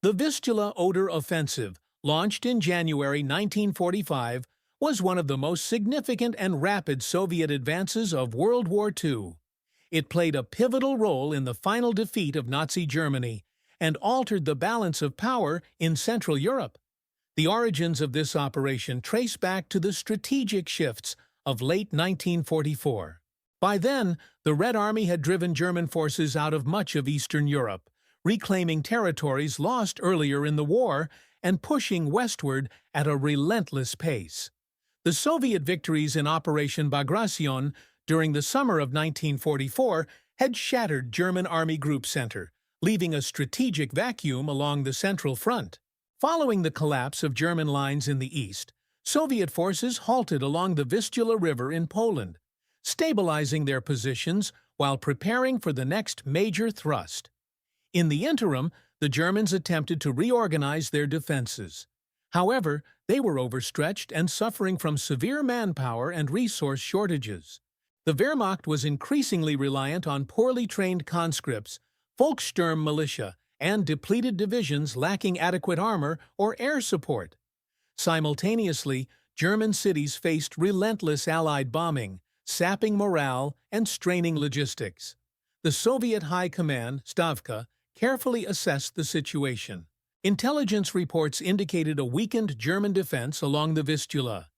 The Vistula-Oder offensive, launched in January 1945, was one of the most significant and rapid Soviet advances of World War II. It played a pivotal role in the final defeat of Nazi Germany and altered the balance of power in Central Europe. The origins of this operation trace back to the strategic shifts of late 1944. By then, the Red Army had driven German forces out of much of Eastern Europe, reclaiming territories lost earlier in the war and pushing westward at a relentless pace. The Soviet victories in Operation Bagration during the summer of 1944 had shattered German Army Group Center, leaving a strategic vacuum along the Central Front. Following the collapse of German lines in the east, Soviet forces halted along the Vistula River in Poland, stabilizing their positions while preparing for the next major thrust. In the interim, the Germans attempted to reorganize their defenses. However, they were overstretched and suffering from severe manpower and resource shortages. The Wehrmacht was increasingly reliant on poorly trained conscripts, Volkssturm militia, and depleted divisions lacking adequate armor or air support. Simultaneously, German cities faced relentless Allied bombing, sapping morale and straining logistics. The Soviet High Command, Stavka, carefully assessed the situation. Intelligence reports indicated a weakened German defense along the Vistula,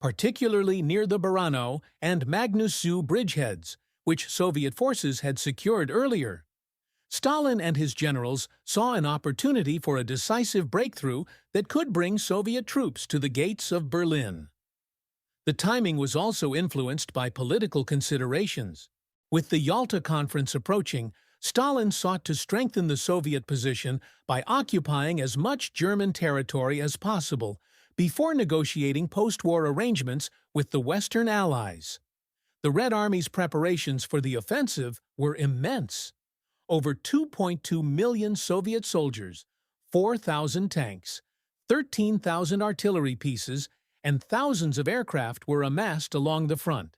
particularly near the Barano and Magnusow bridgeheads, which Soviet forces had secured earlier. Stalin and his generals saw an opportunity for a decisive breakthrough that could bring Soviet troops to the gates of Berlin. The timing was also influenced by political considerations. With the Yalta Conference approaching, Stalin sought to strengthen the Soviet position by occupying as much German territory as possible before negotiating post-war arrangements with the Western Allies. The Red Army's preparations for the offensive were immense. Over 2.2 million Soviet soldiers, 4,000 tanks, 13,000 artillery pieces, and thousands of aircraft were amassed along the front.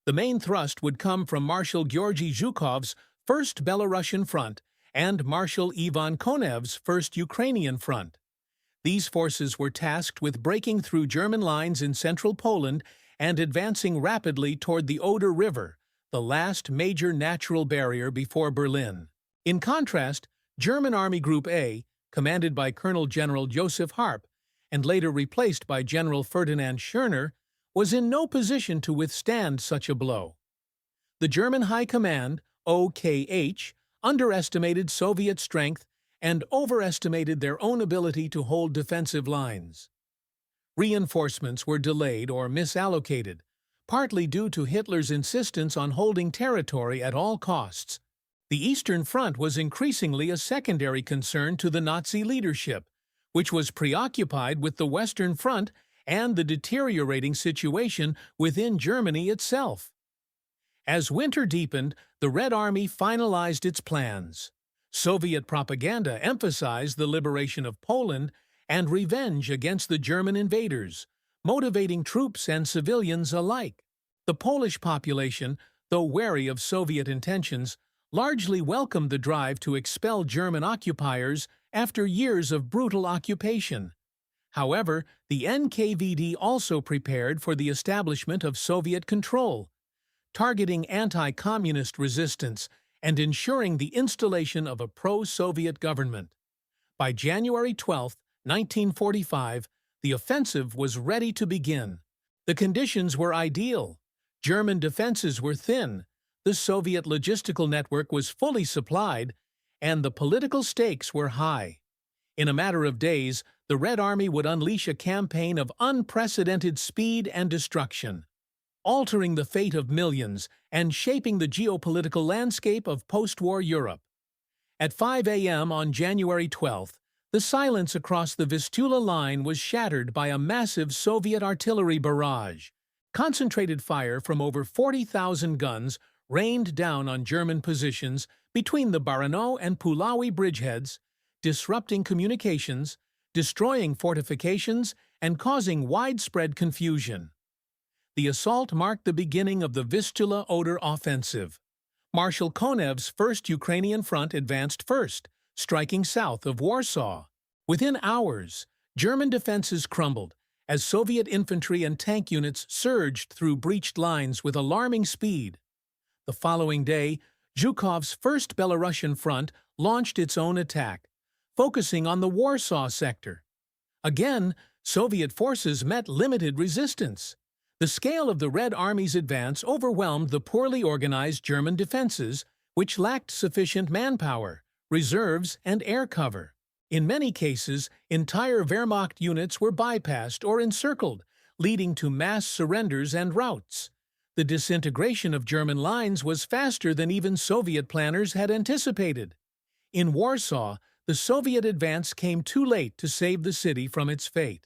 The main thrust would come from Marshal Georgy Zhukov's 1st Belarusian Front and Marshal Ivan Konev's 1st Ukrainian Front. These forces were tasked with breaking through German lines in central Poland and advancing rapidly toward the Oder River, the last major natural barrier before Berlin. In contrast, German Army Group A, commanded by Colonel General Joseph Harp and later replaced by General Ferdinand Schörner, was in no position to withstand such a blow. The German High Command, OKH, underestimated Soviet strength and overestimated their own ability to hold defensive lines. Reinforcements were delayed or misallocated, partly due to Hitler's insistence on holding territory at all costs. The Eastern Front was increasingly a secondary concern to the Nazi leadership, which was preoccupied with the Western Front and the deteriorating situation within Germany itself. As winter deepened, the Red Army finalized its plans. Soviet propaganda emphasized the liberation of Poland and revenge against the German invaders, motivating troops and civilians alike. The Polish population, though wary of Soviet intentions, largely welcomed the drive to expel German occupiers after years of brutal occupation. However, the NKVD also prepared for the establishment of Soviet control, targeting anti-communist resistance and ensuring the installation of a pro-Soviet government. By January 12, 1945, the offensive was ready to begin. The conditions were ideal. German defenses were thin, the Soviet logistical network was fully supplied, and the political stakes were high. In a matter of days, the Red Army would unleash a campaign of unprecedented speed and destruction, altering the fate of millions and shaping the geopolitical landscape of post-war Europe. At 5 a.m. on January 12th, the silence across the Vistula line was shattered by a massive Soviet artillery barrage. Concentrated fire from over 40,000 guns rained down on German positions between the Barano and Puławy bridgeheads, disrupting communications, destroying fortifications, and causing widespread confusion. The assault marked the beginning of the Vistula-Oder offensive. Marshal Konev's 1st Ukrainian Front advanced first, striking south of Warsaw. Within hours, German defenses crumbled as Soviet infantry and tank units surged through breached lines with alarming speed. The following day, Zhukov's First Belarusian Front launched its own attack, focusing on the Warsaw sector. Again, Soviet forces met limited resistance. The scale of the Red Army's advance overwhelmed the poorly organized German defenses, which lacked sufficient manpower, reserves, and air cover. In many cases, entire Wehrmacht units were bypassed or encircled, leading to mass surrenders and routs. The disintegration of German lines was faster than even Soviet planners had anticipated. In Warsaw, the Soviet advance came too late to save the city from its fate.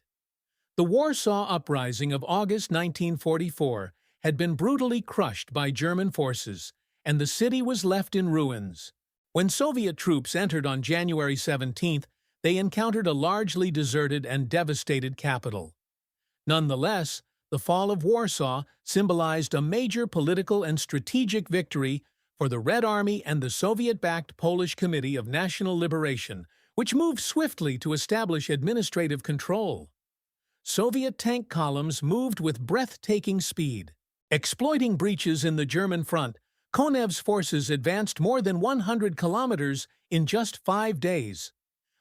The Warsaw Uprising of August 1944 had been brutally crushed by German forces, and the city was left in ruins. When Soviet troops entered on January 17th, they encountered a largely deserted and devastated capital. Nonetheless, the fall of Warsaw symbolized a major political and strategic victory for the Red Army and the Soviet-backed Polish Committee of National Liberation, which moved swiftly to establish administrative control. Soviet tank columns moved with breathtaking speed. Exploiting breaches in the German front, Konev's forces advanced more than 100 kilometers in just 5 days.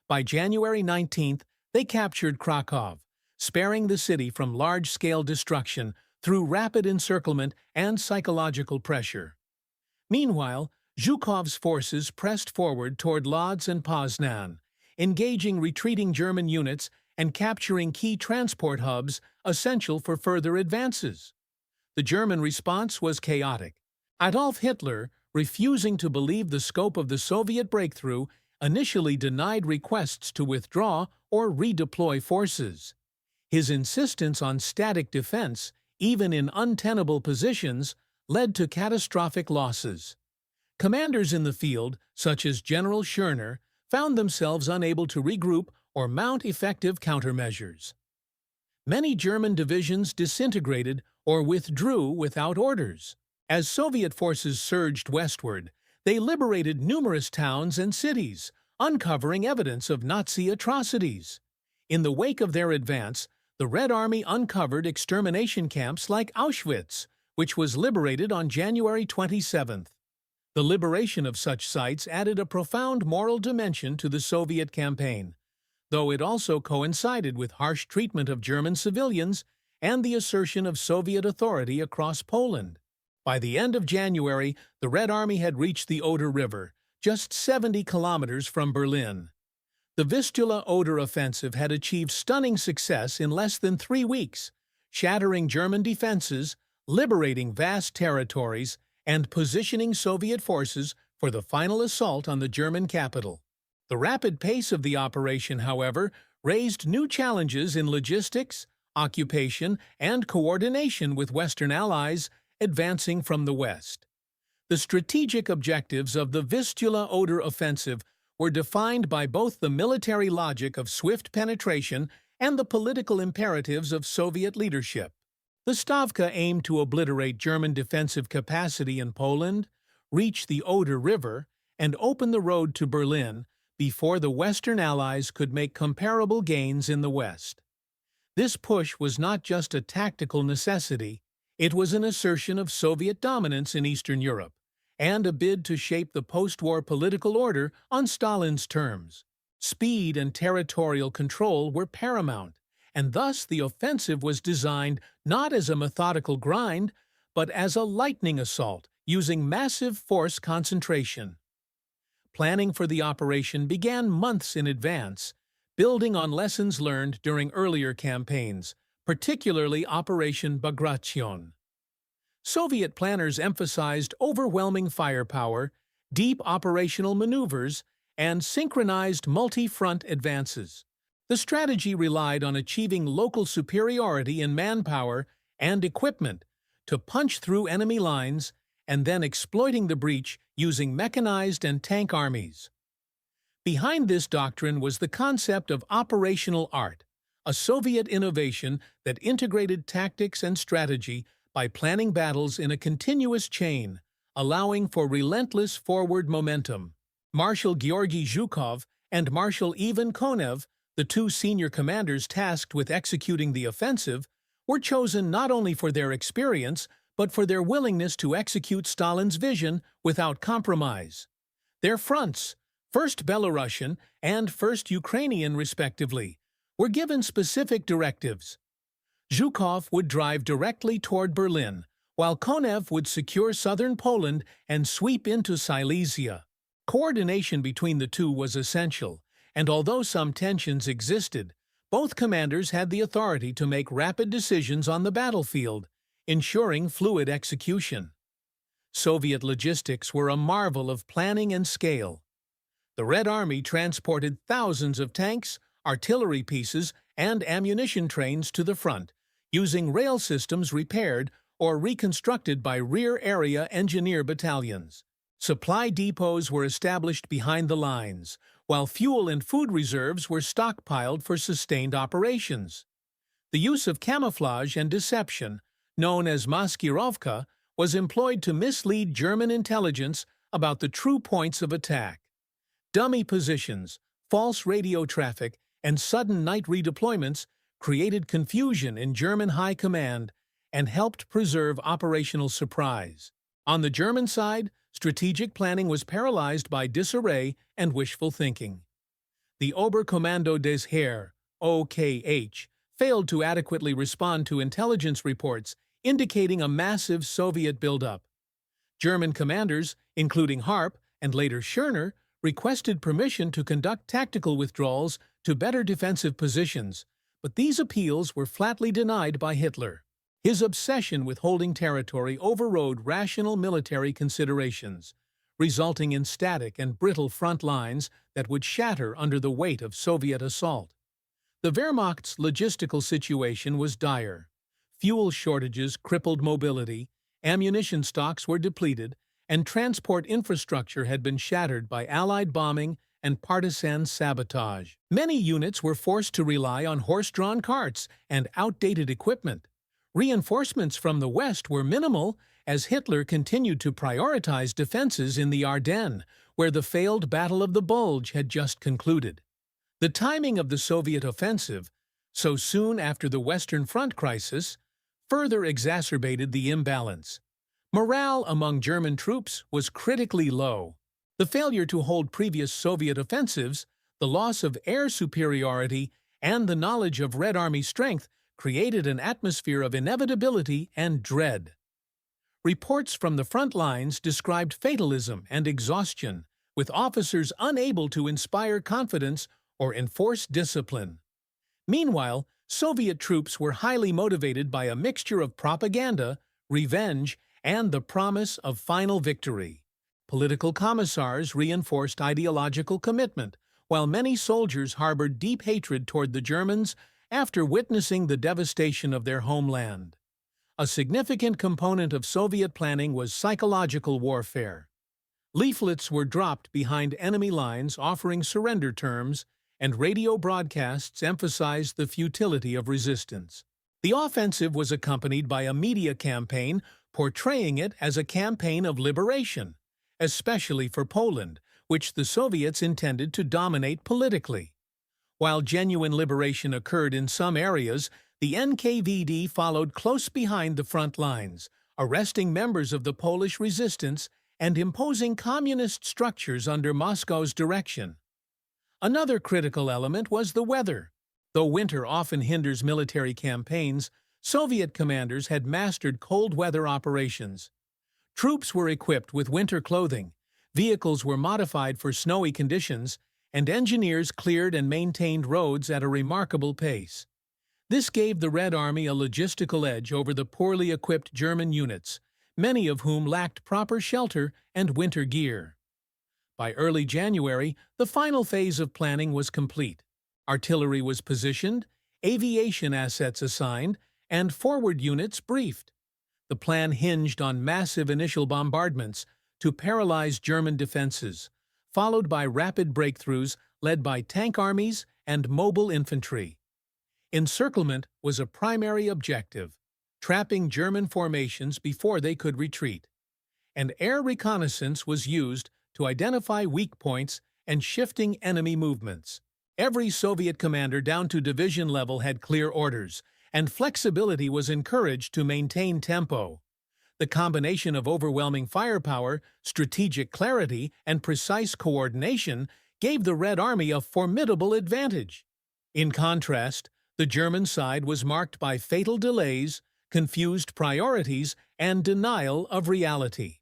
By January 19th, they captured Krakow, sparing the city from large-scale destruction through rapid encirclement and psychological pressure. Meanwhile, Zhukov's forces pressed forward toward Lodz and Poznan, engaging retreating German units and capturing key transport hubs essential for further advances. The German response was chaotic. Adolf Hitler, refusing to believe the scope of the Soviet breakthrough, initially denied requests to withdraw or redeploy forces. His insistence on static defense, even in untenable positions, led to catastrophic losses. Commanders in the field, such as General Schörner, found themselves unable to regroup or mount effective countermeasures. Many German divisions disintegrated or withdrew without orders. As Soviet forces surged westward, they liberated numerous towns and cities, uncovering evidence of Nazi atrocities. In the wake of their advance, the Red Army uncovered extermination camps like Auschwitz, which was liberated on January 27th. The liberation of such sites added a profound moral dimension to the Soviet campaign, though it also coincided with harsh treatment of German civilians and the assertion of Soviet authority across Poland. By the end of January, the Red Army had reached the Oder River, just 70 kilometers from Berlin. The Vistula-Oder offensive had achieved stunning success in less than 3 weeks, shattering German defenses, liberating vast territories, and positioning Soviet forces for the final assault on the German capital. The rapid pace of the operation, however, raised new challenges in logistics, occupation, and coordination with Western allies advancing from the west. The strategic objectives of the Vistula-Oder offensive were defined by both the military logic of swift penetration and the political imperatives of Soviet leadership. The Stavka aimed to obliterate German defensive capacity in Poland, reach the Oder River, and open the road to Berlin before the Western Allies could make comparable gains in the West. This push was not just a tactical necessity, it was an assertion of Soviet dominance in Eastern Europe, and a bid to shape the post-war political order on Stalin's terms. Speed and territorial control were paramount, and thus the offensive was designed not as a methodical grind, but as a lightning assault using massive force concentration. Planning for the operation began months in advance, building on lessons learned during earlier campaigns, particularly Operation Bagration. Soviet planners emphasized overwhelming firepower, deep operational maneuvers, and synchronized multi-front advances. The strategy relied on achieving local superiority in manpower and equipment to punch through enemy lines and then exploiting the breach using mechanized and tank armies. Behind this doctrine was the concept of operational art, a Soviet innovation that integrated tactics and strategy by planning battles in a continuous chain, allowing for relentless forward momentum. Marshal Georgy Zhukov and Marshal Ivan Konev, The two senior commanders tasked with executing the offensive were chosen not only for their experience, but for their willingness to execute Stalin's vision without compromise. Their fronts, 1st Belarusian and 1st Ukrainian respectively, were given specific directives. Zhukov would drive directly toward Berlin, while Konev would secure southern Poland and sweep into Silesia. Coordination between the two was essential, and although some tensions existed, both commanders had the authority to make rapid decisions on the battlefield, ensuring fluid execution. Soviet logistics were a marvel of planning and scale. The Red Army transported thousands of tanks, artillery pieces, and ammunition trains to the front, using rail systems repaired or reconstructed by rear-area engineer battalions. Supply depots were established behind the lines, while fuel and food reserves were stockpiled for sustained operations. The use of camouflage and deception, known as maskirovka, was employed to mislead German intelligence about the true points of attack. Dummy positions, false radio traffic, and sudden night redeployments created confusion in German high command and helped preserve operational surprise. On the German side, strategic planning was paralyzed by disarray and wishful thinking. The Oberkommando des Heer, OKH, failed to adequately respond to intelligence reports indicating a massive Soviet buildup. German commanders, including Harp and later Schörner, requested permission to conduct tactical withdrawals to better defensive positions, but these appeals were flatly denied by Hitler. His obsession with holding territory overrode rational military considerations, resulting in static and brittle front lines that would shatter under the weight of Soviet assault. The Wehrmacht's logistical situation was dire. Fuel shortages crippled mobility, ammunition stocks were depleted, and transport infrastructure had been shattered by Allied bombing and partisan sabotage. Many units were forced to rely on horse-drawn carts and outdated equipment. Reinforcements from the West were minimal as Hitler continued to prioritize defenses in the Ardennes, where the failed Battle of the Bulge had just concluded. The timing of the Soviet offensive, so soon after the Western Front crisis, further exacerbated the imbalance. Morale among German troops was critically low. The failure to hold previous Soviet offensives, the loss of air superiority, and the knowledge of Red Army strength created an atmosphere of inevitability and dread. Reports from the front lines described fatalism and exhaustion, with officers unable to inspire confidence or enforce discipline. Meanwhile, Soviet troops were highly motivated by a mixture of propaganda, revenge, and the promise of final victory. Political commissars reinforced ideological commitment, while many soldiers harbored deep hatred toward the Germans after witnessing the devastation of their homeland. A significant component of Soviet planning was psychological warfare. Leaflets were dropped behind enemy lines offering surrender terms, and radio broadcasts emphasized the futility of resistance. The offensive was accompanied by a media campaign portraying it as a campaign of liberation, especially for Poland, which the Soviets intended to dominate politically. While genuine liberation occurred in some areas, the NKVD followed close behind the front lines, arresting members of the Polish resistance and imposing communist structures under Moscow's direction. Another critical element was the weather. Though winter often hinders military campaigns, Soviet commanders had mastered cold weather operations. Troops were equipped with winter clothing, vehicles were modified for snowy conditions, and engineers cleared and maintained roads at a remarkable pace. This gave the Red Army a logistical edge over the poorly equipped German units, many of whom lacked proper shelter and winter gear. By early January, the final phase of planning was complete. Artillery was positioned, aviation assets assigned, and forward units briefed. The plan hinged on massive initial bombardments to paralyze German defenses, followed by rapid breakthroughs led by tank armies and mobile infantry. Encirclement was a primary objective, trapping German formations before they could retreat. And air reconnaissance was used to identify weak points and shifting enemy movements. Every Soviet commander down to division level had clear orders, and flexibility was encouraged to maintain tempo. The combination of overwhelming firepower, strategic clarity, and precise coordination gave the Red Army a formidable advantage. In contrast, the German side was marked by fatal delays, confused priorities, and denial of reality.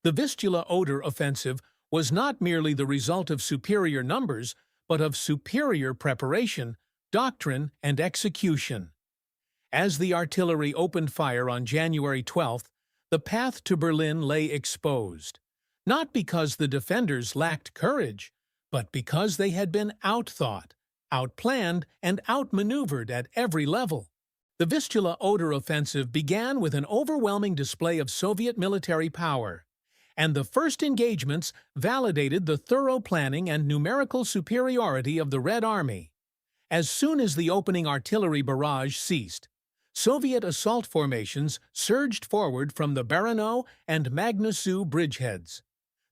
The Vistula-Oder offensive was not merely the result of superior numbers, but of superior preparation, doctrine, and execution. As the artillery opened fire on January 12th, the path to Berlin lay exposed, not because the defenders lacked courage, but because they had been outthought, outplanned, and outmaneuvered at every level. The Vistula-Oder offensive began with an overwhelming display of Soviet military power, and the first engagements validated the thorough planning and numerical superiority of the Red Army. As soon as the opening artillery barrage ceased, Soviet assault formations surged forward from the Baranow and Magnesoe bridgeheads.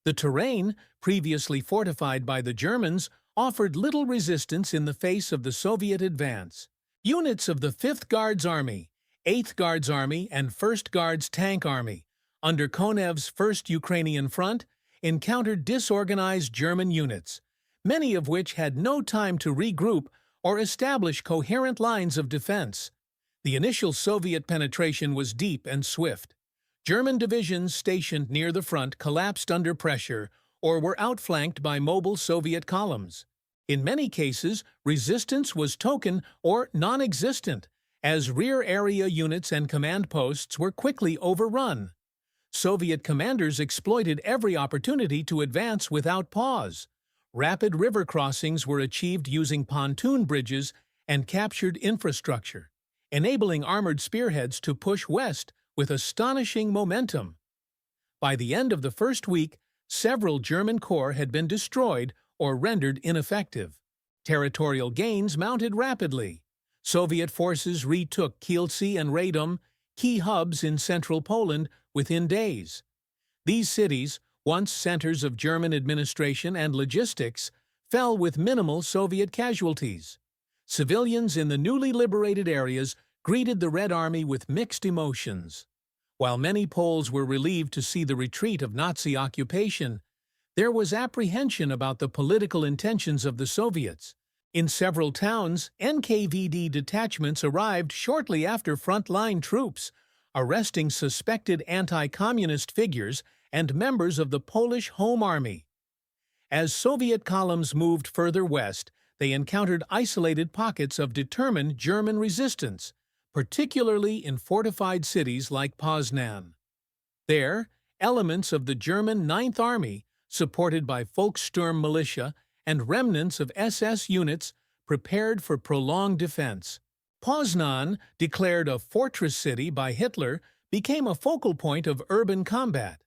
The terrain, previously fortified by the Germans, offered little resistance in the face of the Soviet advance. Units of the 5th Guards Army, 8th Guards Army, and 1st Guards Tank Army, under Konev's 1st Ukrainian Front, encountered disorganized German units, many of which had no time to regroup or establish coherent lines of defense. The initial Soviet penetration was deep and swift. German divisions stationed near the front collapsed under pressure or were outflanked by mobile Soviet columns. In many cases, resistance was token or non-existent, as rear area units and command posts were quickly overrun. Soviet commanders exploited every opportunity to advance without pause. Rapid river crossings were achieved using pontoon bridges and captured infrastructure, enabling armored spearheads to push west with astonishing momentum. By the end of the first week, several German corps had been destroyed or rendered ineffective. Territorial gains mounted rapidly. Soviet forces retook Kielce and Radom, key hubs in central Poland, within days. These cities, once centers of German administration and logistics, fell with minimal Soviet casualties. Civilians in the newly liberated areas greeted the Red Army with mixed emotions. While many Poles were relieved to see the retreat of Nazi occupation, there was apprehension about the political intentions of the Soviets. In several towns, NKVD detachments arrived shortly after front-line troops, arresting suspected anti-communist figures and members of the Polish Home Army. As Soviet columns moved further west, they encountered isolated pockets of determined German resistance, particularly in fortified cities like Poznan. There, elements of the German Ninth Army, supported by Volkssturm militia and remnants of SS units, prepared for prolonged defense. Poznan, declared a fortress city by Hitler, became a focal point of urban combat.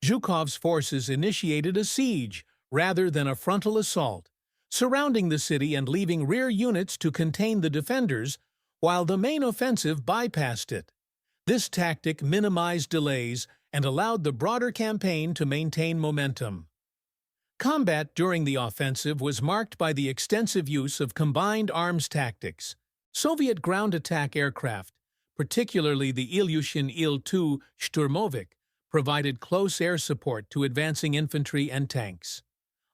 Zhukov's forces initiated a siege rather than a frontal assault, surrounding the city and leaving rear units to contain the defenders, while the main offensive bypassed it. This tactic minimized delays and allowed the broader campaign to maintain momentum. Combat during the offensive was marked by the extensive use of combined arms tactics. Soviet ground attack aircraft, particularly the Ilyushin Il-2 Shturmovik, provided close air support to advancing infantry and tanks.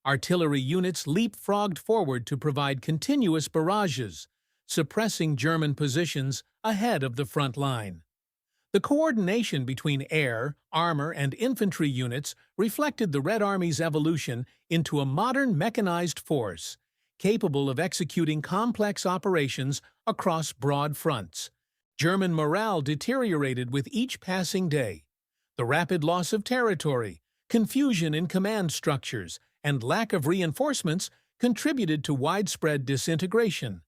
Artillery units leapfrogged forward to provide continuous barrages, suppressing German positions ahead of the front line. The coordination between air, armor, and infantry units reflected the Red Army's evolution into a modern mechanized force, capable of executing complex operations across broad fronts. German morale deteriorated with each passing day. The rapid loss of territory, confusion in command structures, and lack of reinforcements contributed to widespread disintegration.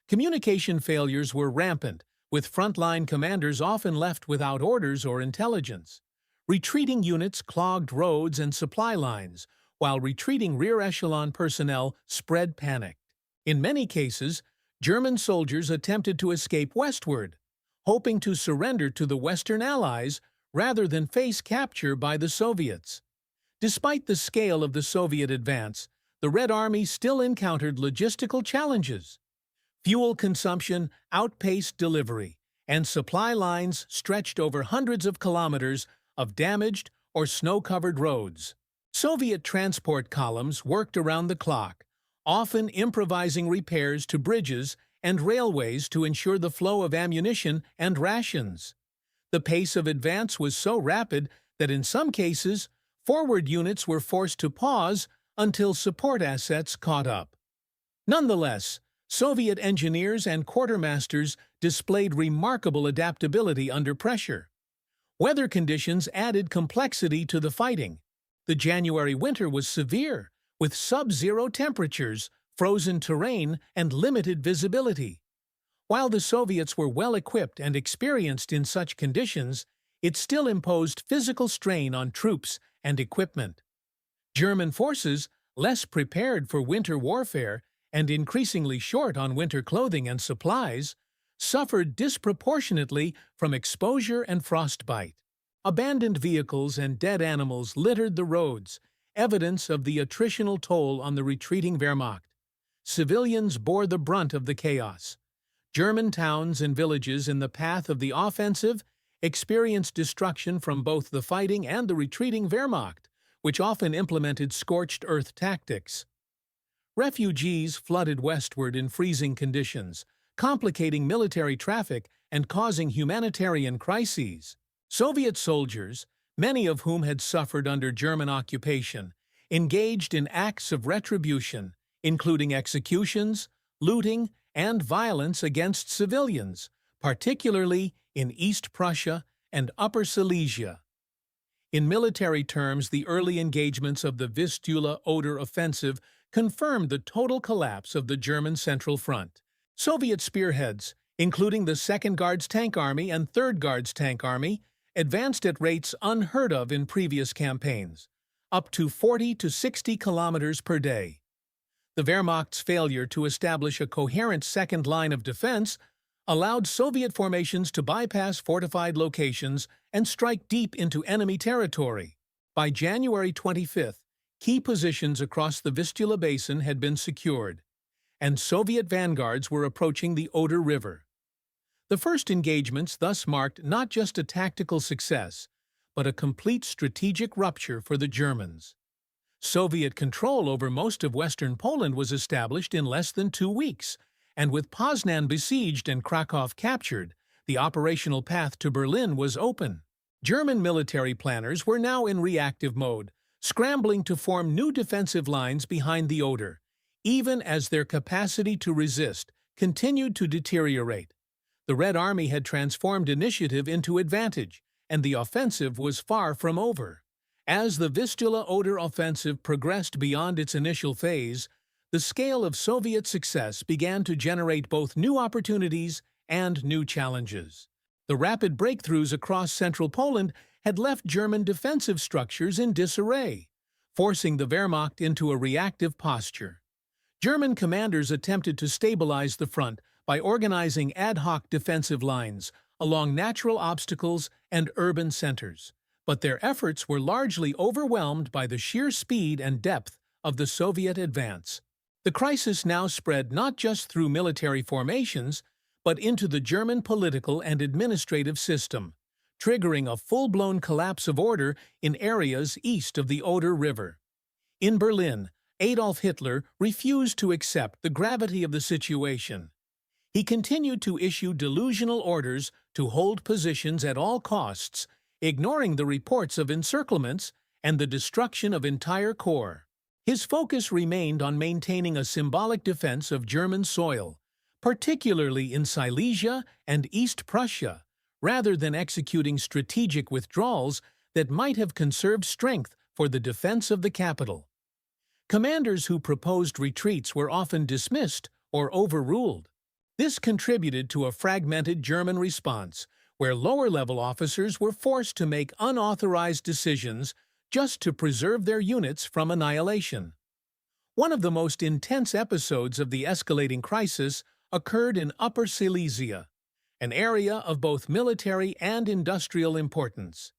Communication failures were rampant, with frontline commanders often left without orders or intelligence. Retreating units clogged roads and supply lines, while retreating rear echelon personnel spread panic. In many cases, German soldiers attempted to escape westward, hoping to surrender to the Western Allies rather than face capture by the Soviets. Despite the scale of the Soviet advance, the Red Army still encountered logistical challenges. Fuel consumption outpaced delivery, and supply lines stretched over hundreds of kilometers of damaged or snow-covered roads. Soviet transport columns worked around the clock, often improvising repairs to bridges and railways to ensure the flow of ammunition and rations. The pace of advance was so rapid that in some cases, forward units were forced to pause until support assets caught up. Nonetheless, Soviet engineers and quartermasters displayed remarkable adaptability under pressure. Weather conditions added complexity to the fighting. The January winter was severe, with sub-zero temperatures, frozen terrain, and limited visibility. While the Soviets were well-equipped and experienced in such conditions, it still imposed physical strain on troops and equipment. German forces, less prepared for winter warfare and increasingly short on winter clothing and supplies, suffered disproportionately from exposure and frostbite. Abandoned vehicles and dead animals littered the roads, evidence of the attritional toll on the retreating Wehrmacht. Civilians bore the brunt of the chaos. German towns and villages in the path of the offensive experienced destruction from both the fighting and the retreating Wehrmacht, which often implemented scorched earth tactics. Refugees flooded westward in freezing conditions, complicating military traffic and causing humanitarian crises. Soviet soldiers, many of whom had suffered under German occupation, engaged in acts of retribution, including executions, looting, and violence against civilians, particularly in East Prussia and Upper Silesia. In military terms, the early engagements of the Vistula-Oder offensive confirmed the total collapse of the German Central Front. Soviet spearheads, including the 2nd Guards Tank Army and 3rd Guards Tank Army, advanced at rates unheard of in previous campaigns, up to 40 to 60 kilometers per day. The Wehrmacht's failure to establish a coherent second line of defense allowed Soviet formations to bypass fortified locations and strike deep into enemy territory. By January 25th, key positions across the Vistula Basin had been secured, and Soviet vanguards were approaching the Oder River. The first engagements thus marked not just a tactical success, but a complete strategic rupture for the Germans. Soviet control over most of western Poland was established in less than 2 weeks, and with Poznan besieged and Krakow captured, the operational path to Berlin was open. German military planners were now in reactive mode, scrambling to form new defensive lines behind the Oder, even as their capacity to resist continued to deteriorate. The Red Army had transformed initiative into advantage, and the offensive was far from over. As the Vistula-Oder offensive progressed beyond its initial phase, the scale of Soviet success began to generate both new opportunities and new challenges. The rapid breakthroughs across central Poland had left German defensive structures in disarray, forcing the Wehrmacht into a reactive posture. German commanders attempted to stabilize the front by organizing ad hoc defensive lines along natural obstacles and urban centers, but their efforts were largely overwhelmed by the sheer speed and depth of the Soviet advance. The crisis now spread not just through military formations, but into the German political and administrative system, triggering a full-blown collapse of order in areas east of the Oder River. In Berlin, Adolf Hitler refused to accept the gravity of the situation. He continued to issue delusional orders to hold positions at all costs, ignoring the reports of encirclements and the destruction of entire corps. His focus remained on maintaining a symbolic defense of German soil, particularly in Silesia and East Prussia, rather than executing strategic withdrawals that might have conserved strength for the defense of the capital. Commanders who proposed retreats were often dismissed or overruled. This contributed to a fragmented German response, where lower-level officers were forced to make unauthorized decisions just to preserve their units from annihilation. One of the most intense episodes of the escalating crisis occurred in Upper Silesia, an area of both military and industrial importance.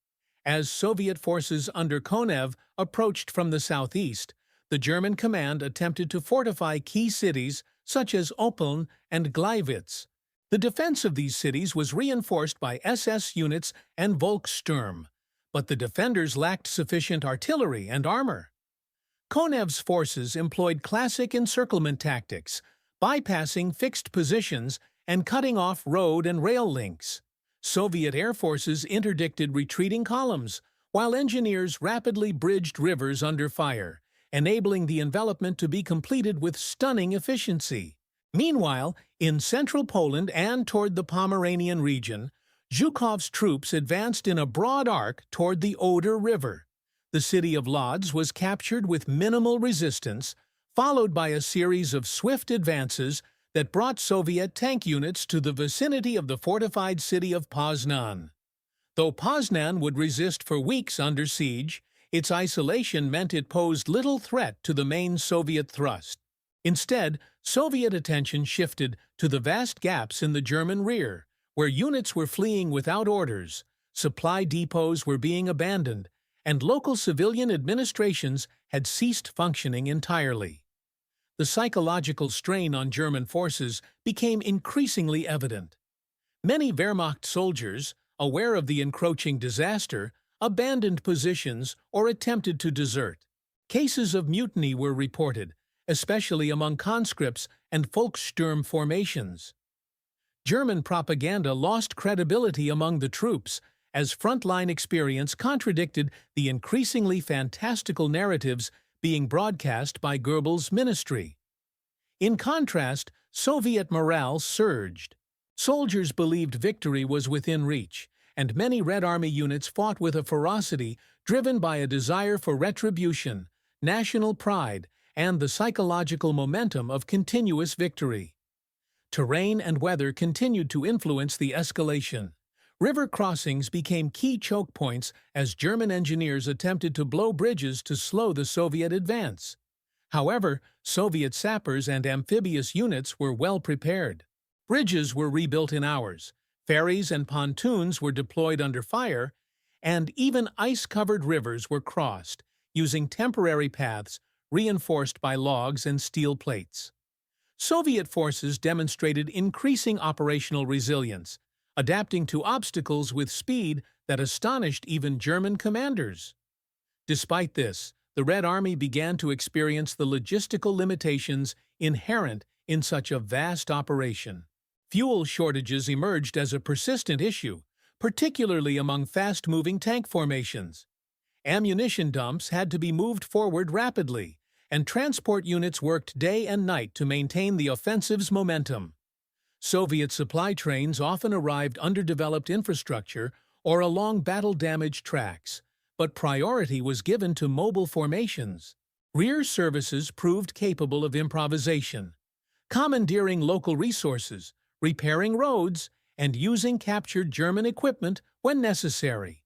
As Soviet forces under Konev approached from the southeast, the German command attempted to fortify key cities such as Oppeln and Gleiwitz. The defense of these cities was reinforced by SS units and Volkssturm, but the defenders lacked sufficient artillery and armor. Konev's forces employed classic encirclement tactics, bypassing fixed positions and cutting off road and rail links. Soviet air forces interdicted retreating columns, while engineers rapidly bridged rivers under fire, enabling the envelopment to be completed with stunning efficiency. Meanwhile, in central Poland and toward the Pomeranian region, Zhukov's troops advanced in a broad arc toward the Oder River. The city of Lodz was captured with minimal resistance, followed by a series of swift advances that brought Soviet tank units to the vicinity of the fortified city of Poznan. Though Poznan would resist for weeks under siege, its isolation meant it posed little threat to the main Soviet thrust. Instead, Soviet attention shifted to the vast gaps in the German rear, where units were fleeing without orders, supply depots were being abandoned, and local civilian administrations had ceased functioning entirely. The psychological strain on German forces became increasingly evident. Many Wehrmacht soldiers, aware of the encroaching disaster, abandoned positions or attempted to desert. Cases of mutiny were reported, especially among conscripts and Volkssturm formations. German propaganda lost credibility among the troops as frontline experience contradicted the increasingly fantastical narratives being broadcast by Goebbels' ministry. In contrast, Soviet morale surged. Soldiers believed victory was within reach, and many Red Army units fought with a ferocity driven by a desire for retribution, national pride, and the psychological momentum of continuous victory. Terrain and weather continued to influence the escalation. River crossings became key choke points as German engineers attempted to blow bridges to slow the Soviet advance. However, Soviet sappers and amphibious units were well prepared. Bridges were rebuilt in hours, ferries and pontoons were deployed under fire, and even ice-covered rivers were crossed, using temporary paths reinforced by logs and steel plates. Soviet forces demonstrated increasing operational resilience, adapting to obstacles with speed that astonished even German commanders. Despite this, the Red Army began to experience the logistical limitations inherent in such a vast operation. Fuel shortages emerged as a persistent issue, particularly among fast-moving tank formations. Ammunition dumps had to be moved forward rapidly, and transport units worked day and night to maintain the offensive's momentum. Soviet supply trains often arrived underdeveloped infrastructure or along battle-damaged tracks, but priority was given to mobile formations. Rear services proved capable of improvisation, commandeering local resources, repairing roads, and using captured German equipment when necessary.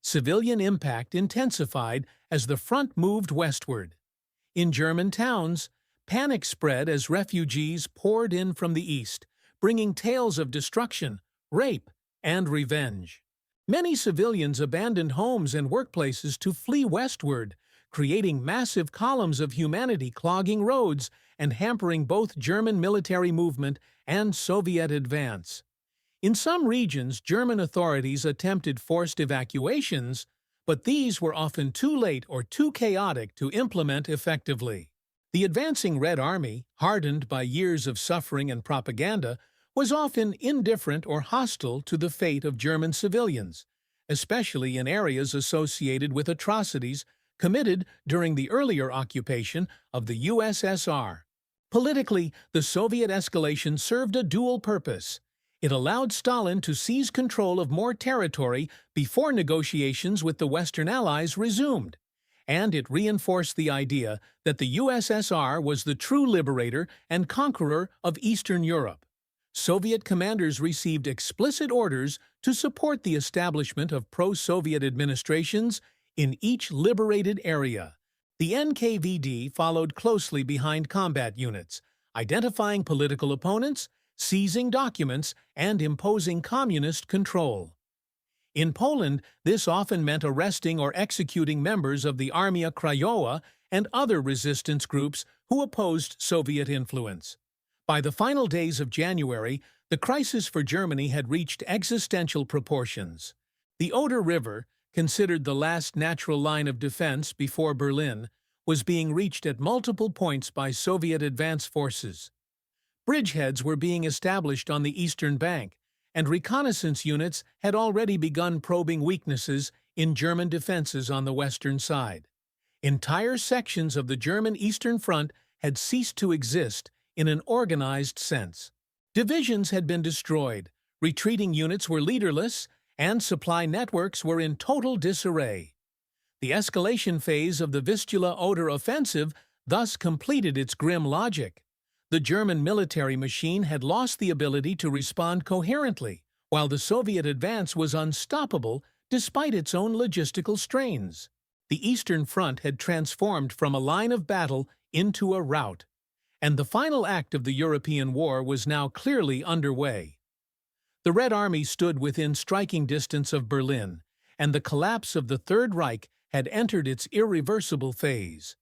Civilian impact intensified as the front moved westward. In German towns, panic spread as refugees poured in from the east, bringing tales of destruction, rape, and revenge. Many civilians abandoned homes and workplaces to flee westward, creating massive columns of humanity clogging roads and hampering both German military movement and Soviet advance. In some regions, German authorities attempted forced evacuations, but these were often too late or too chaotic to implement effectively. The advancing Red Army, hardened by years of suffering and propaganda, was often indifferent or hostile to the fate of German civilians, especially in areas associated with atrocities committed during the earlier occupation of the USSR. Politically, the Soviet escalation served a dual purpose. It allowed Stalin to seize control of more territory before negotiations with the Western Allies resumed, and it reinforced the idea that the USSR was the true liberator and conqueror of Eastern Europe. Soviet commanders received explicit orders to support the establishment of pro-Soviet administrations in each liberated area. The NKVD followed closely behind combat units, identifying political opponents, seizing documents, and imposing communist control. In Poland, this often meant arresting or executing members of the Armia Krajowa and other resistance groups who opposed Soviet influence. By the final days of January, the crisis for Germany had reached existential proportions. The Oder River, considered the last natural line of defense before Berlin, was being reached at multiple points by Soviet advance forces. Bridgeheads were being established on the eastern bank, and reconnaissance units had already begun probing weaknesses in German defenses on the western side. Entire sections of the German Eastern Front had ceased to exist in an organized sense. Divisions had been destroyed, retreating units were leaderless, and supply networks were in total disarray. The escalation phase of the Vistula-Oder offensive thus completed its grim logic. The German military machine had lost the ability to respond coherently, while the Soviet advance was unstoppable despite its own logistical strains. The Eastern Front had transformed from a line of battle into a rout, and the final act of the European war was now clearly underway. The Red Army stood within striking distance of Berlin, and the collapse of the Third Reich had entered its irreversible phase.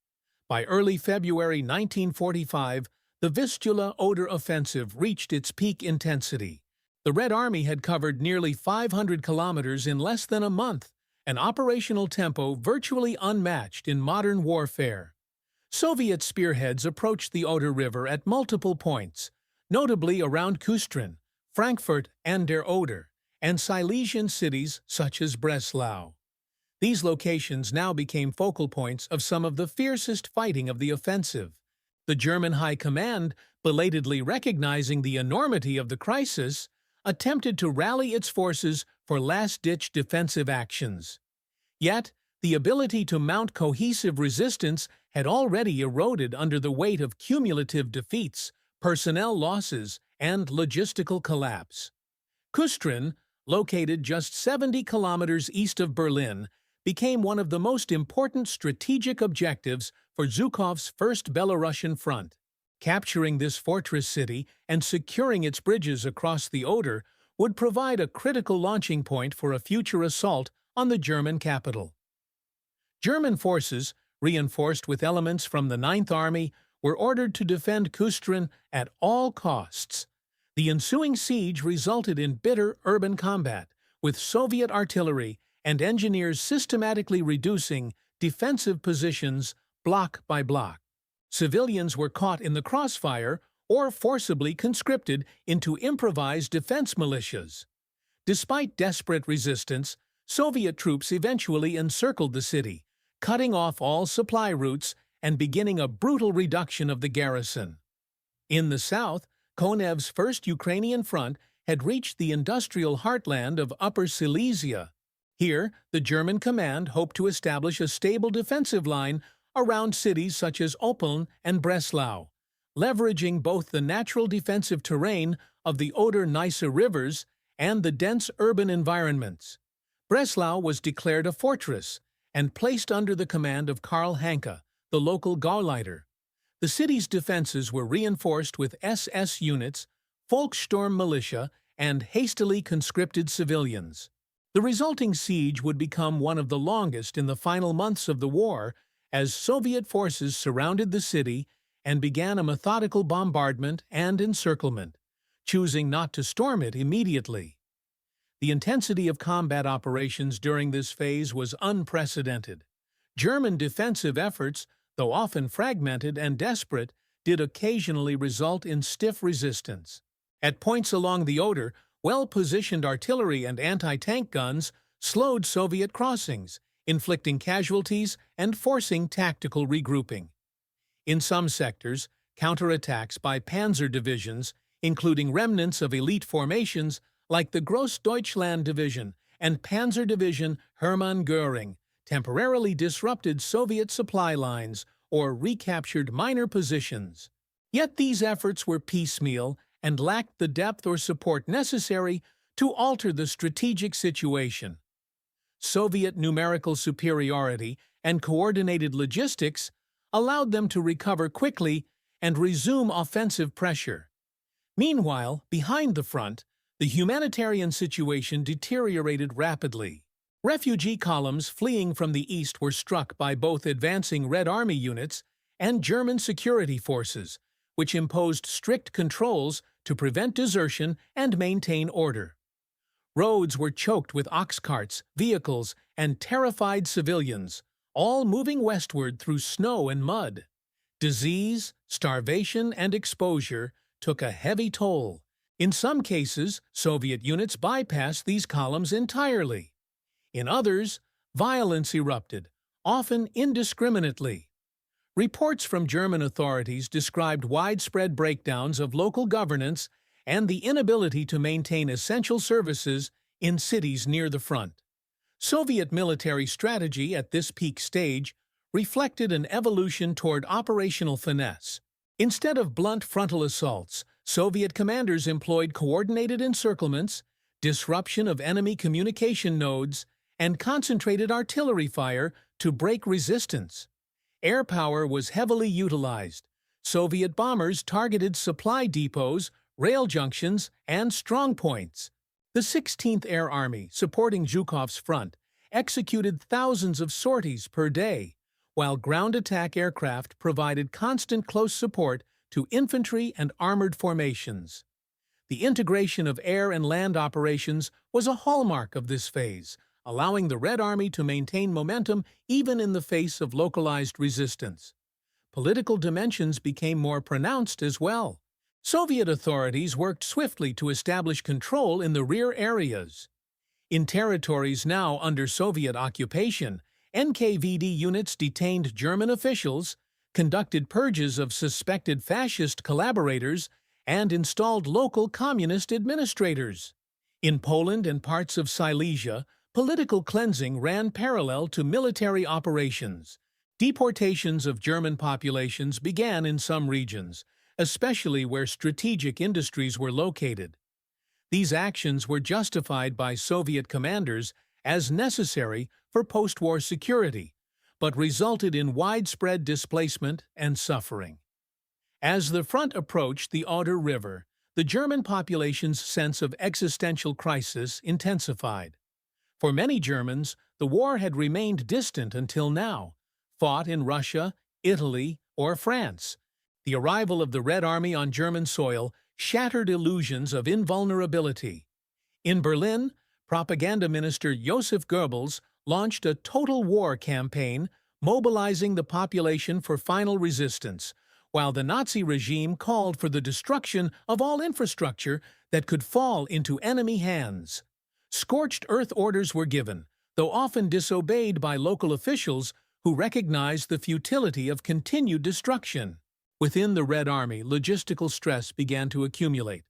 By early February 1945, the Vistula-Oder offensive reached its peak intensity. The Red Army had covered nearly 500 kilometers in less than a month, an operational tempo virtually unmatched in modern warfare. Soviet spearheads approached the Oder River at multiple points, notably around Kustrin, Frankfurt an der Oder, and Silesian cities such as Breslau. These locations now became focal points of some of the fiercest fighting of the offensive. The German High Command, belatedly recognizing the enormity of the crisis, attempted to rally its forces for last-ditch defensive actions. Yet, the ability to mount cohesive resistance had already eroded under the weight of cumulative defeats, personnel losses, and logistical collapse. Kustrin, located just 70 kilometers east of Berlin, became one of the most important strategic objectives for Zhukov's First Belarusian Front. Capturing this fortress city and securing its bridges across the Oder would provide a critical launching point for a future assault on the German capital. German forces, reinforced with elements from the Ninth Army, were ordered to defend Kustrin at all costs. The ensuing siege resulted in bitter urban combat, with Soviet artillery and engineers systematically reducing defensive positions block by block. Civilians were caught in the crossfire or forcibly conscripted into improvised defense militias. Despite desperate resistance, Soviet troops eventually encircled the city, cutting off all supply routes and beginning a brutal reduction of the garrison. In the south, Konev's First Ukrainian Front had reached the industrial heartland of Upper Silesia. Here, the German command hoped to establish a stable defensive line around cities such as Opeln and Breslau, leveraging both the natural defensive terrain of the Oder-Neisse rivers and the dense urban environments. Breslau was declared a fortress and placed under the command of Karl Hanke, the local Gauleiter. The city's defenses were reinforced with SS units, Volkssturm militia, and hastily conscripted civilians. The resulting siege would become one of the longest in the final months of the war, as Soviet forces surrounded the city and began a methodical bombardment and encirclement, choosing not to storm it immediately. The intensity of combat operations during this phase was unprecedented. German defensive efforts, though often fragmented and desperate, did occasionally result in stiff resistance. At points along the Oder, well-positioned artillery and anti-tank guns slowed Soviet crossings, inflicting casualties and forcing tactical regrouping. In some sectors, counterattacks by panzer divisions, including remnants of elite formations like the Großdeutschland Division and Panzer Division Hermann Göring, temporarily disrupted Soviet supply lines or recaptured minor positions. Yet these efforts were piecemeal and lacked the depth or support necessary to alter the strategic situation. Soviet numerical superiority and coordinated logistics allowed them to recover quickly and resume offensive pressure. Meanwhile, behind the front, the humanitarian situation deteriorated rapidly. Refugee columns fleeing from the east were struck by both advancing Red Army units and German security forces, which imposed strict controls to prevent desertion and maintain order. Roads were choked with ox carts, vehicles, and terrified civilians, all moving westward through snow and mud. Disease, starvation, and exposure took a heavy toll. In some cases, Soviet units bypassed these columns entirely. In others, violence erupted, often indiscriminately. Reports from German authorities described widespread breakdowns of local governance and the inability to maintain essential services in cities near the front. Soviet military strategy at this peak stage reflected an evolution toward operational finesse. Instead of blunt frontal assaults, Soviet commanders employed coordinated encirclements, disruption of enemy communication nodes, and concentrated artillery fire to break resistance. Air power was heavily utilized. Soviet bombers targeted supply depots, rail junctions, and strongpoints. The 16th Air Army, supporting Zhukov's front, executed thousands of sorties per day, while ground attack aircraft provided constant close support to infantry and armored formations. The integration of air and land operations was a hallmark of this phase, allowing the Red Army to maintain momentum even in the face of localized resistance. Political dimensions became more pronounced as well. Soviet authorities worked swiftly to establish control in the rear areas. In territories now under Soviet occupation, NKVD units detained German officials, conducted purges of suspected fascist collaborators, and installed local communist administrators. In Poland and parts of Silesia, political cleansing ran parallel to military operations. Deportations of German populations began in some regions, especially where strategic industries were located. These actions were justified by Soviet commanders as necessary for post-war security, but resulted in widespread displacement and suffering. As the front approached the Oder River, the German population's sense of existential crisis intensified. For many Germans, the war had remained distant until now, fought in Russia, Italy, or France. The arrival of the Red Army on German soil shattered illusions of invulnerability. In Berlin, propaganda minister Joseph Goebbels launched a total war campaign, mobilizing the population for final resistance, while the Nazi regime called for the destruction of all infrastructure that could fall into enemy hands. Scorched earth orders were given, though often disobeyed by local officials who recognized the futility of continued destruction. Within the Red Army, logistical stress began to accumulate.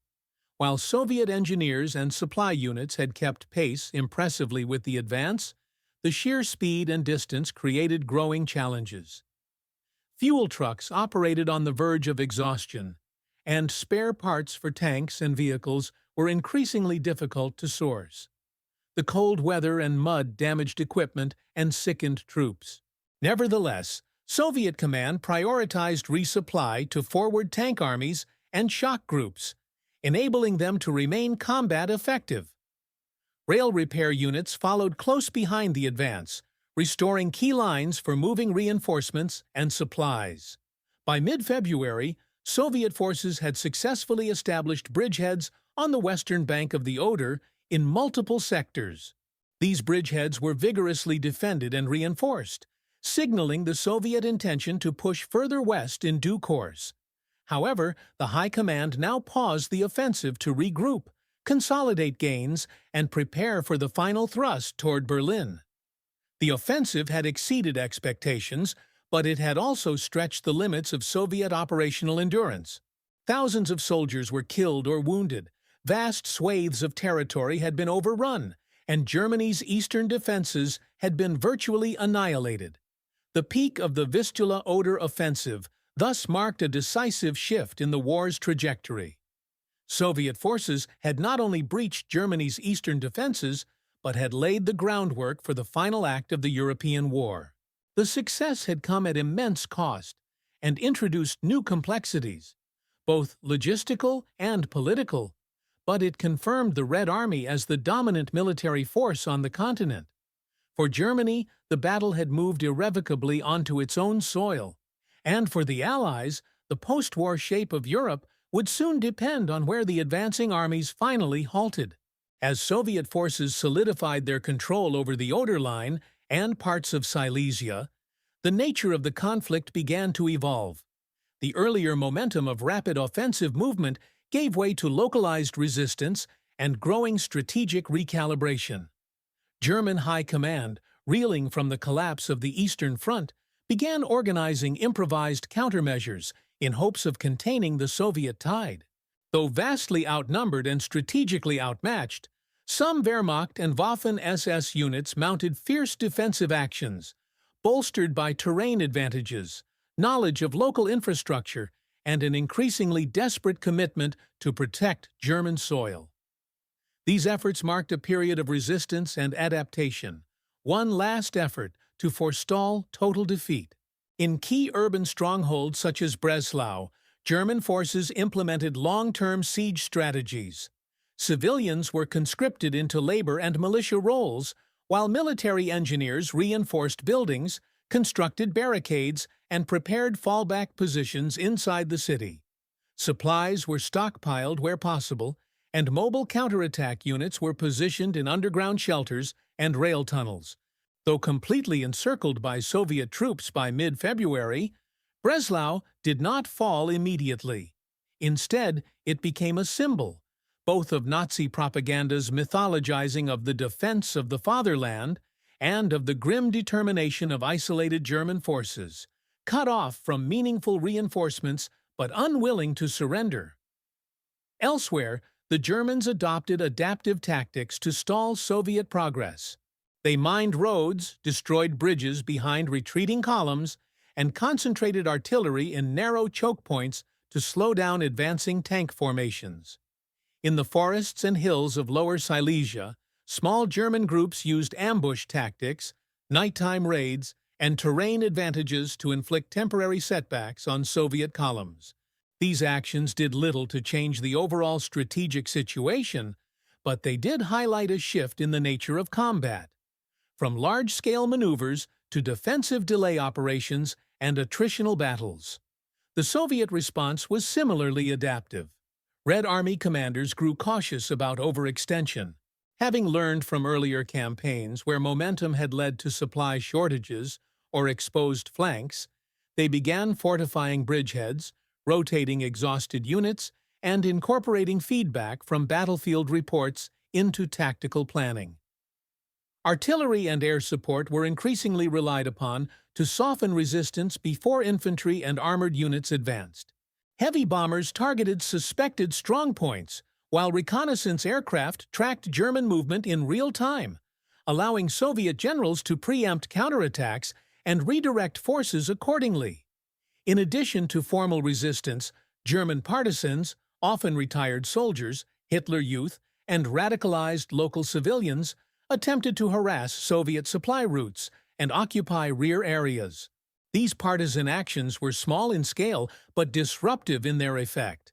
While Soviet engineers and supply units had kept pace impressively with the advance, the sheer speed and distance created growing challenges. Fuel trucks operated on the verge of exhaustion, and spare parts for tanks and vehicles were increasingly difficult to source. The cold weather and mud damaged equipment and sickened troops. Nevertheless, Soviet command prioritized resupply to forward tank armies and shock groups, enabling them to remain combat effective. Rail repair units followed close behind the advance, restoring key lines for moving reinforcements and supplies. By mid-February, Soviet forces had successfully established bridgeheads on the western bank of the Oder in multiple sectors. These bridgeheads were vigorously defended and reinforced, signaling the Soviet intention to push further west in due course. However, the High Command now paused the offensive to regroup, consolidate gains, and prepare for the final thrust toward Berlin. The offensive had exceeded expectations, but it had also stretched the limits of Soviet operational endurance. Thousands of soldiers were killed or wounded, vast swathes of territory had been overrun, and Germany's eastern defenses had been virtually annihilated. The peak of the Vistula-Oder offensive thus marked a decisive shift in the war's trajectory. Soviet forces had not only breached Germany's eastern defenses, but had laid the groundwork for the final act of the European War. The success had come at immense cost and introduced new complexities, both logistical and political, but it confirmed the Red Army as the dominant military force on the continent. For Germany, the battle had moved irrevocably onto its own soil, and for the Allies, the post-war shape of Europe would soon depend on where the advancing armies finally halted. As Soviet forces solidified their control over the Oder line and parts of Silesia, the nature of the conflict began to evolve. The earlier momentum of rapid offensive movement gave way to localized resistance and growing strategic recalibration. German High Command, reeling from the collapse of the Eastern Front, began organizing improvised countermeasures in hopes of containing the Soviet tide. Though vastly outnumbered and strategically outmatched, some Wehrmacht and Waffen-SS units mounted fierce defensive actions, bolstered by terrain advantages, knowledge of local infrastructure, and an increasingly desperate commitment to protect German soil. These efforts marked a period of resistance and adaptation, one last effort to forestall total defeat. In key urban strongholds such as Breslau, German forces implemented long-term siege strategies. Civilians were conscripted into labor and militia roles, while military engineers reinforced buildings, constructed barricades, and prepared fallback positions inside the city. Supplies were stockpiled where possible, and mobile counterattack units were positioned in underground shelters and rail tunnels. Though completely encircled by Soviet troops by mid-February, Breslau did not fall immediately. Instead, it became a symbol, both of Nazi propaganda's mythologizing of the defense of the fatherland and of the grim determination of isolated German forces, cut off from meaningful reinforcements but unwilling to surrender. Elsewhere, the Germans adopted adaptive tactics to stall Soviet progress. They mined roads, destroyed bridges behind retreating columns, and concentrated artillery in narrow choke points to slow down advancing tank formations. In the forests and hills of Lower Silesia, small German groups used ambush tactics, nighttime raids, and terrain advantages to inflict temporary setbacks on Soviet columns. These actions did little to change the overall strategic situation, but they did highlight a shift in the nature of combat. From large-scale maneuvers to defensive delay operations and attritional battles. The Soviet response was similarly adaptive. Red Army commanders grew cautious about overextension. Having learned from earlier campaigns where momentum had led to supply shortages or exposed flanks, they began fortifying bridgeheads, rotating exhausted units, and incorporating feedback from battlefield reports into tactical planning. Artillery and air support were increasingly relied upon to soften resistance before infantry and armored units advanced. Heavy bombers targeted suspected strongpoints, while reconnaissance aircraft tracked German movement in real time, allowing Soviet generals to preempt counterattacks and redirect forces accordingly. In addition to formal resistance, German partisans, often retired soldiers, Hitler Youth, and radicalized local civilians, attempted to harass Soviet supply routes and occupy rear areas. These partisan actions were small in scale but disruptive in their effect.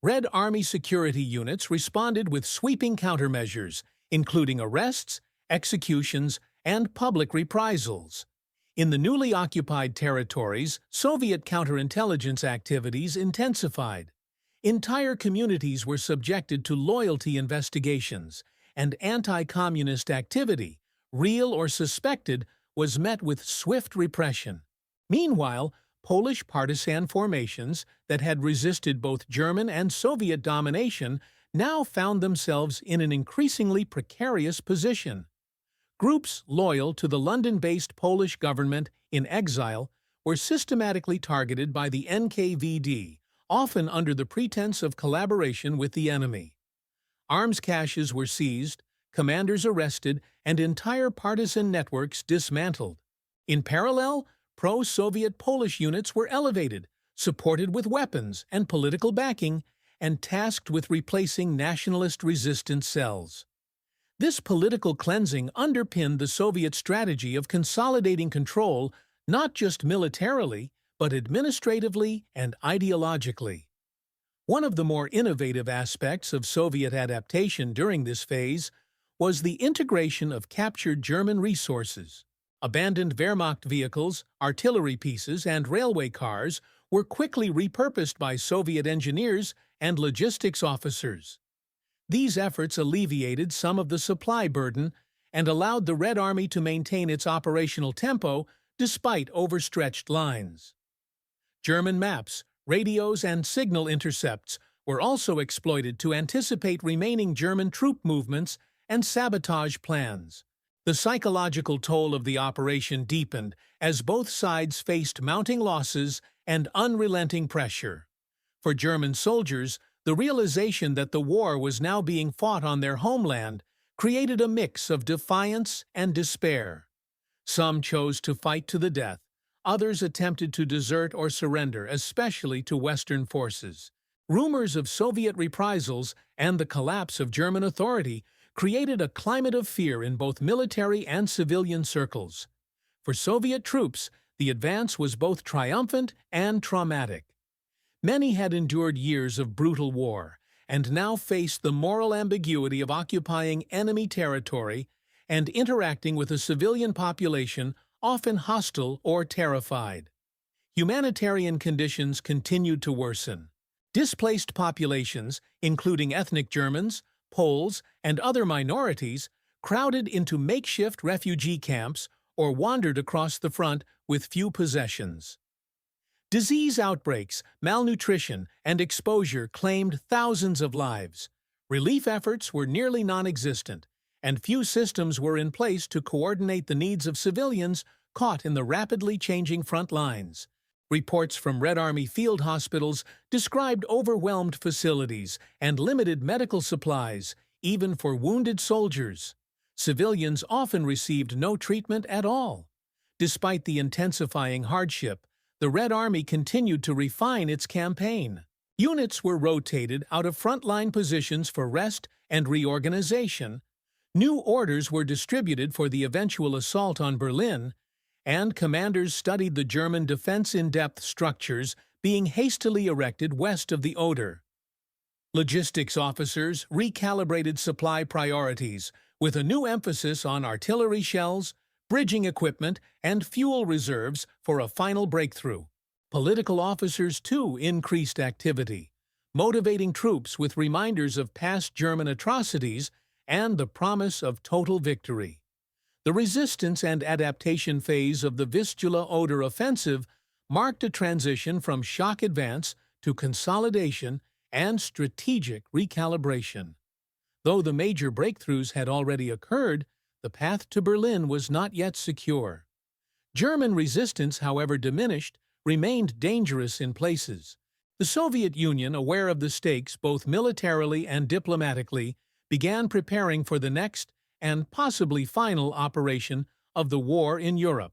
Red Army security units responded with sweeping countermeasures, including arrests, executions, and public reprisals. In the newly occupied territories, Soviet counterintelligence activities intensified. Entire communities were subjected to loyalty investigations, and anti-communist activity, real or suspected, was met with swift repression. Meanwhile, Polish partisan formations that had resisted both German and Soviet domination now found themselves in an increasingly precarious position. Groups loyal to the London-based Polish government in exile were systematically targeted by the NKVD, often under the pretense of collaboration with the enemy. Arms caches were seized, commanders arrested, and entire partisan networks dismantled. In parallel, pro-Soviet Polish units were elevated, supported with weapons and political backing, and tasked with replacing nationalist resistance cells. This political cleansing underpinned the Soviet strategy of consolidating control not just militarily, but administratively and ideologically. One of the more innovative aspects of Soviet adaptation during this phase was the integration of captured German resources. Abandoned Wehrmacht vehicles, artillery pieces, and railway cars were quickly repurposed by Soviet engineers and logistics officers. These efforts alleviated some of the supply burden and allowed the Red Army to maintain its operational tempo despite overstretched lines. German maps, radios, and signal intercepts were also exploited to anticipate remaining German troop movements and sabotage plans. The psychological toll of the operation deepened as both sides faced mounting losses and unrelenting pressure. For German soldiers, the realization that the war was now being fought on their homeland created a mix of defiance and despair. Some chose to fight to the death, others attempted to desert or surrender, especially to Western forces. Rumors of Soviet reprisals and the collapse of German authority created a climate of fear in both military and civilian circles. For Soviet troops, the advance was both triumphant and traumatic. Many had endured years of brutal war and now faced the moral ambiguity of occupying enemy territory and interacting with a civilian population often hostile or terrified. Humanitarian conditions continued to worsen. Displaced populations, including ethnic Germans, Poles, and other minorities, crowded into makeshift refugee camps or wandered across the front with few possessions. Disease outbreaks, malnutrition, and exposure claimed thousands of lives. Relief efforts were nearly non-existent, and few systems were in place to coordinate the needs of civilians caught in the rapidly changing front lines. Reports from Red Army field hospitals described overwhelmed facilities and limited medical supplies, even for wounded soldiers. Civilians often received no treatment at all. Despite the intensifying hardship, the Red Army continued to refine its campaign. Units were rotated out of frontline positions for rest and reorganization. New orders were distributed for the eventual assault on Berlin, and commanders studied the German defense-in-depth structures being hastily erected west of the Oder. Logistics officers recalibrated supply priorities with a new emphasis on artillery shells, bridging equipment, and fuel reserves for a final breakthrough. Political officers, too, increased activity, motivating troops with reminders of past German atrocities and the promise of total victory. The resistance and adaptation phase of the Vistula-Oder offensive marked a transition from shock advance to consolidation and strategic recalibration. Though the major breakthroughs had already occurred, the path to Berlin was not yet secure. German resistance, however diminished, remained dangerous in places. The Soviet Union, aware of the stakes both militarily and diplomatically, began preparing for the next and possibly final operation of the war in Europe.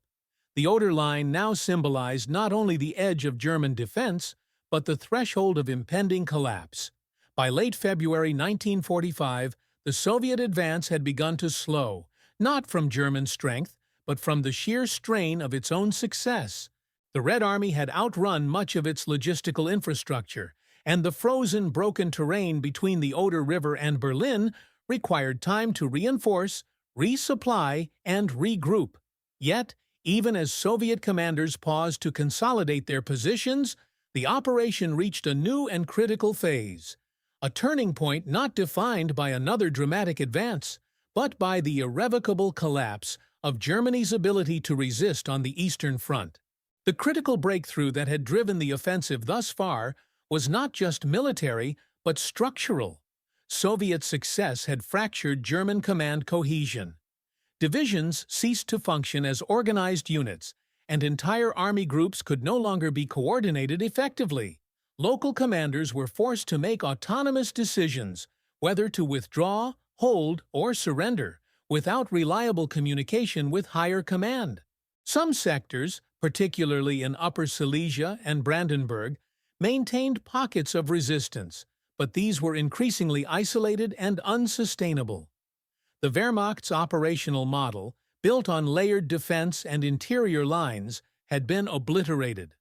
The Oder Line now symbolized not only the edge of German defense, but the threshold of impending collapse. By late February 1945, the Soviet advance had begun to slow, not from German strength, but from the sheer strain of its own success. The Red Army had outrun much of its logistical infrastructure, and the frozen, broken terrain between the Oder River and Berlin required time to reinforce, resupply, and regroup. Yet, even as Soviet commanders paused to consolidate their positions, the operation reached a new and critical phase, a turning point not defined by another dramatic advance, but by the irrevocable collapse of Germany's ability to resist on the Eastern Front. The critical breakthrough that had driven the offensive thus far was not just military, but structural. Soviet success had fractured German command cohesion. Divisions ceased to function as organized units, and entire army groups could no longer be coordinated effectively. Local commanders were forced to make autonomous decisions, whether to withdraw, hold, or surrender, without reliable communication with higher command. Some sectors, particularly in Upper Silesia and Brandenburg, maintained pockets of resistance, but these were increasingly isolated and unsustainable. The Wehrmacht's operational model, built on layered defense and interior lines, had been obliterated.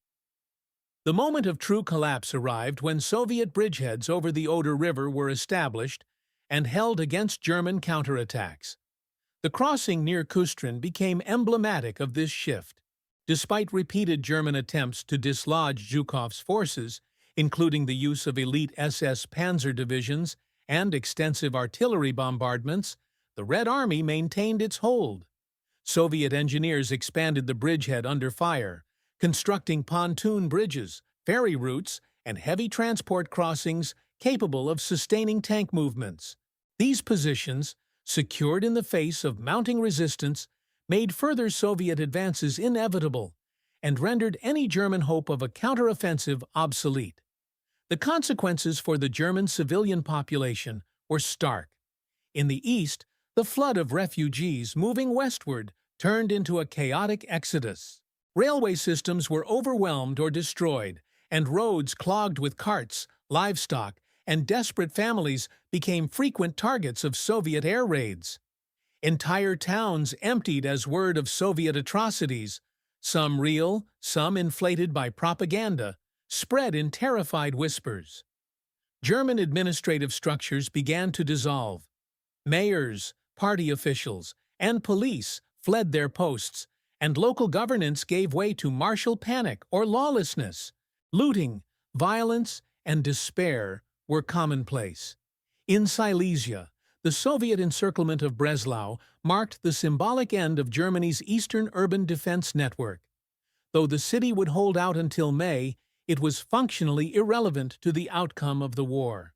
The moment of true collapse arrived when Soviet bridgeheads over the Oder River were established and held against German counterattacks. The crossing near Kustrin became emblematic of this shift. Despite repeated German attempts to dislodge Zhukov's forces, including the use of elite SS panzer divisions and extensive artillery bombardments, the Red Army maintained its hold. Soviet engineers expanded the bridgehead under fire, constructing pontoon bridges, ferry routes, and heavy transport crossings capable of sustaining tank movements. These positions, secured in the face of mounting resistance, made further Soviet advances inevitable and rendered any German hope of a counteroffensive obsolete. The consequences for the German civilian population were stark. In the east, the flood of refugees moving westward turned into a chaotic exodus. Railway systems were overwhelmed or destroyed, and roads clogged with carts, livestock, and desperate families became frequent targets of Soviet air raids. Entire towns emptied as word of Soviet atrocities, some real, some inflated by propaganda, spread in terrified whispers. German administrative structures began to dissolve. Mayors, party officials, and police fled their posts, and local governance gave way to martial panic or lawlessness. Looting, violence, and despair were commonplace. In Silesia, the Soviet encirclement of Breslau marked the symbolic end of Germany's eastern urban defense network. Though the city would hold out until May, it was functionally irrelevant to the outcome of the war.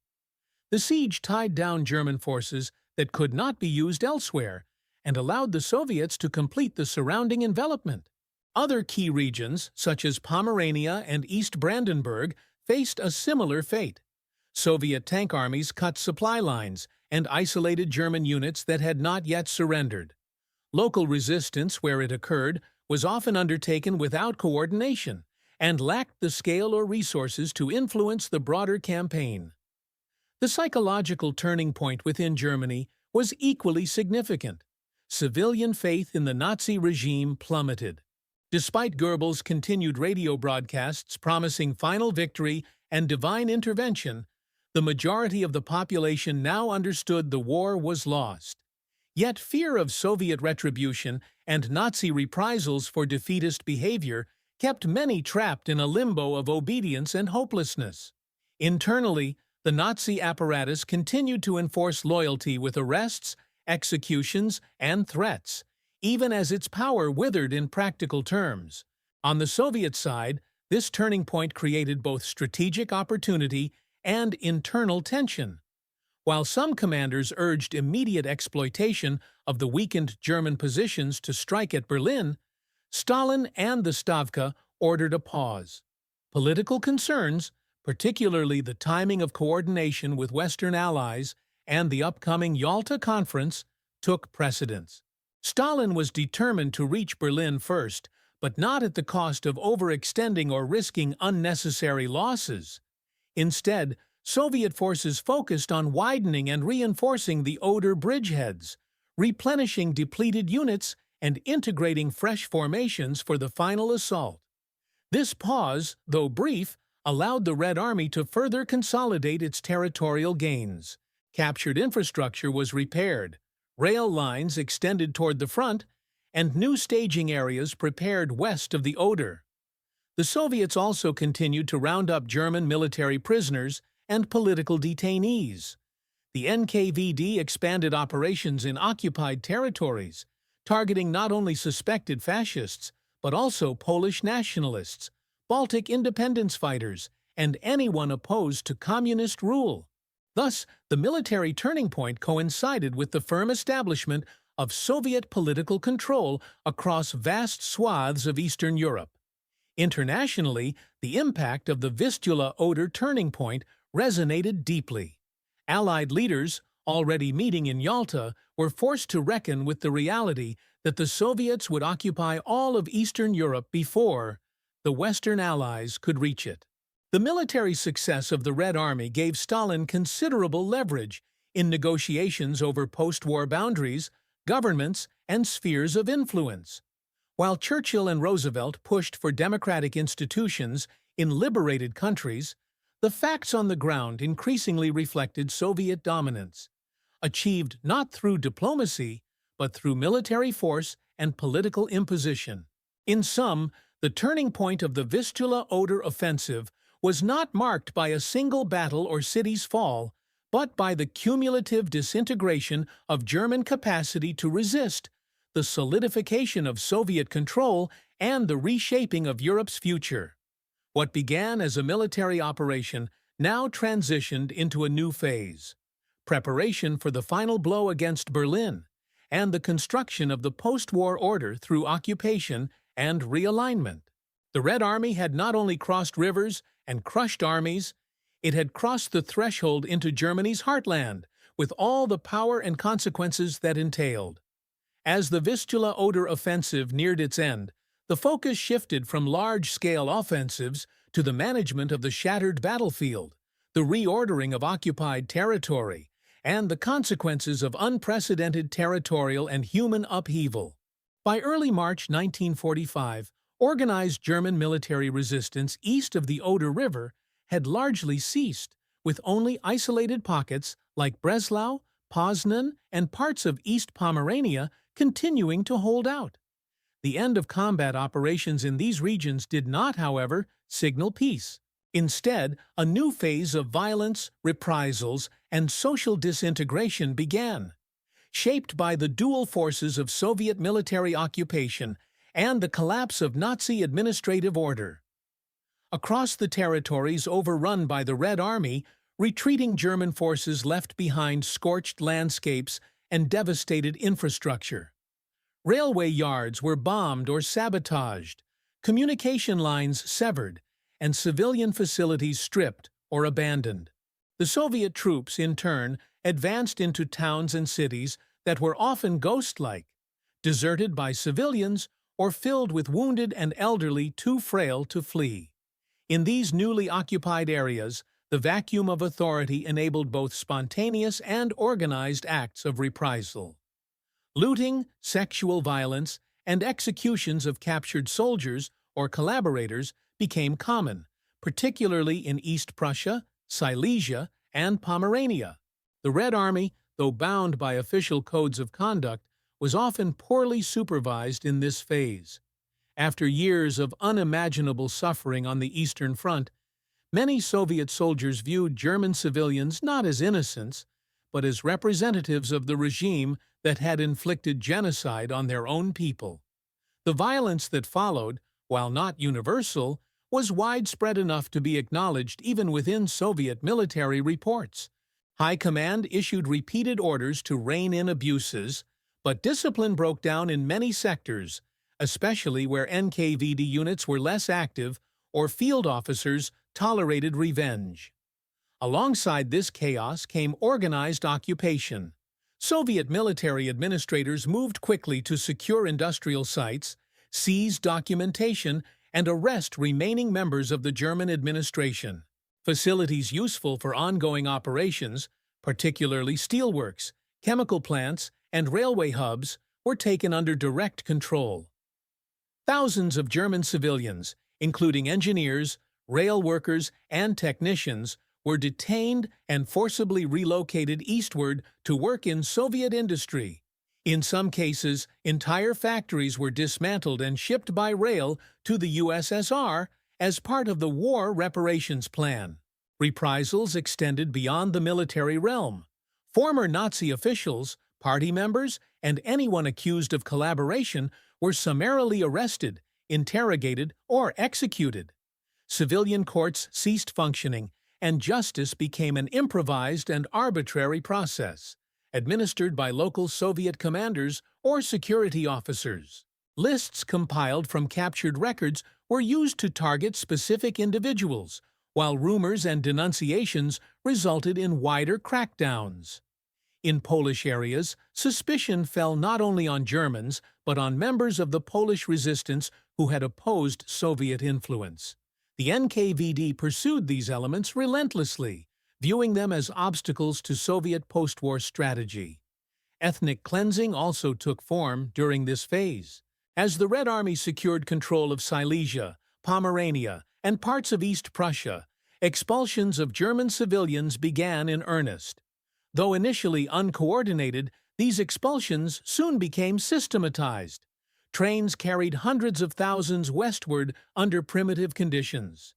The siege tied down German forces that could not be used elsewhere and allowed the Soviets to complete the surrounding envelopment. Other key regions, such as Pomerania and East Brandenburg, faced a similar fate. Soviet tank armies cut supply lines and isolated German units that had not yet surrendered. Local resistance, where it occurred, was often undertaken without coordination and lacked the scale or resources to influence the broader campaign. The psychological turning point within Germany was equally significant. Civilian faith in the Nazi regime plummeted. Despite Goebbels' continued radio broadcasts promising final victory and divine intervention, the majority of the population now understood the war was lost. Yet fear of Soviet retribution and Nazi reprisals for defeatist behavior kept many trapped in a limbo of obedience and hopelessness. Internally, the Nazi apparatus continued to enforce loyalty with arrests, executions, and threats, even as its power withered in practical terms. On the Soviet side, this turning point created both strategic opportunity and internal tension. While some commanders urged immediate exploitation of the weakened German positions to strike at Berlin, Stalin and the Stavka ordered a pause. Political concerns, particularly the timing of coordination with Western allies and the upcoming Yalta Conference, took precedence. Stalin was determined to reach Berlin first, but not at the cost of overextending or risking unnecessary losses. Instead, Soviet forces focused on widening and reinforcing the Oder bridgeheads, replenishing depleted units, and integrating fresh formations for the final assault. This pause, though brief, allowed the Red Army to further consolidate its territorial gains. Captured infrastructure was repaired, rail lines extended toward the front, and new staging areas prepared west of the Oder. The Soviets also continued to round up German military prisoners and political detainees. The NKVD expanded operations in occupied territories, targeting not only suspected fascists, but also Polish nationalists, Baltic independence fighters, and anyone opposed to communist rule. Thus, the military turning point coincided with the firm establishment of Soviet political control across vast swaths of Eastern Europe. Internationally, the impact of the Vistula-Oder turning point resonated deeply. Allied leaders, already meeting in Yalta, were forced to reckon with the reality that the Soviets would occupy all of Eastern Europe before the Western Allies could reach it. The military success of the Red Army gave Stalin considerable leverage in negotiations over post-war boundaries, governments, and spheres of influence. While Churchill and Roosevelt pushed for democratic institutions in liberated countries, the facts on the ground increasingly reflected Soviet dominance. achieved not through diplomacy, but through military force and political imposition. In sum, the turning point of the Vistula-Oder offensive was not marked by a single battle or city's fall, but by the cumulative disintegration of German capacity to resist, the solidification of Soviet control, and the reshaping of Europe's future. What began as a military operation now transitioned into a new phase: preparation for the final blow against Berlin, and the construction of the post-war order through occupation and realignment. The Red Army had not only crossed rivers and crushed armies, it had crossed the threshold into Germany's heartland, with all the power and consequences that entailed. As the Vistula-Oder offensive neared its end, the focus shifted from large-scale offensives to the management of the shattered battlefield, the reordering of occupied territory, and the consequences of unprecedented territorial and human upheaval. By early March 1945, organized German military resistance east of the Oder River had largely ceased, with only isolated pockets like Breslau, Poznan, and parts of East Pomerania continuing to hold out. The end of combat operations in these regions did not, however, signal peace. Instead, a new phase of violence, reprisals, and social disintegration began, shaped by the dual forces of Soviet military occupation and the collapse of Nazi administrative order. Across the territories overrun by the Red Army, retreating German forces left behind scorched landscapes and devastated infrastructure. Railway yards were bombed or sabotaged, communication lines severed, and civilian facilities stripped or abandoned. The Soviet troops, in turn, advanced into towns and cities that were often ghost-like, deserted by civilians or filled with wounded and elderly too frail to flee. In these newly occupied areas, the vacuum of authority enabled both spontaneous and organized acts of reprisal. Looting, sexual violence, and executions of captured soldiers or collaborators became common, particularly in East Prussia, Silesia, and Pomerania. The Red Army, though bound by official codes of conduct, was often poorly supervised in this phase. After years of unimaginable suffering on the Eastern Front, many Soviet soldiers viewed German civilians not as innocents, but as representatives of the regime that had inflicted genocide on their own people. The violence that followed, while not universal, was widespread enough to be acknowledged even within Soviet military reports. High Command issued repeated orders to rein in abuses, but discipline broke down in many sectors, especially where NKVD units were less active or field officers tolerated revenge. Alongside this chaos came organized occupation. Soviet military administrators moved quickly to secure industrial sites, seize documentation, and arrest remaining members of the German administration. Facilities useful for ongoing operations, particularly steelworks, chemical plants, and railway hubs, were taken under direct control. Thousands of German civilians, including engineers, rail workers, and technicians, were detained and forcibly relocated eastward to work in Soviet industry. In some cases, entire factories were dismantled and shipped by rail to the USSR as part of the war reparations plan. Reprisals extended beyond the military realm. Former Nazi officials, party members, and anyone accused of collaboration were summarily arrested, interrogated, or executed. Civilian courts ceased functioning, and justice became an improvised and arbitrary process, administered by local Soviet commanders or security officers. Lists compiled from captured records were used to target specific individuals, while rumors and denunciations resulted in wider crackdowns. In Polish areas, suspicion fell not only on Germans, but on members of the Polish resistance who had opposed Soviet influence. The NKVD pursued these elements relentlessly, viewing them as obstacles to Soviet post-war strategy. Ethnic cleansing also took form during this phase. As the Red Army secured control of Silesia, Pomerania, and parts of East Prussia, expulsions of German civilians began in earnest. Though initially uncoordinated, these expulsions soon became systematized. Trains carried hundreds of thousands westward under primitive conditions.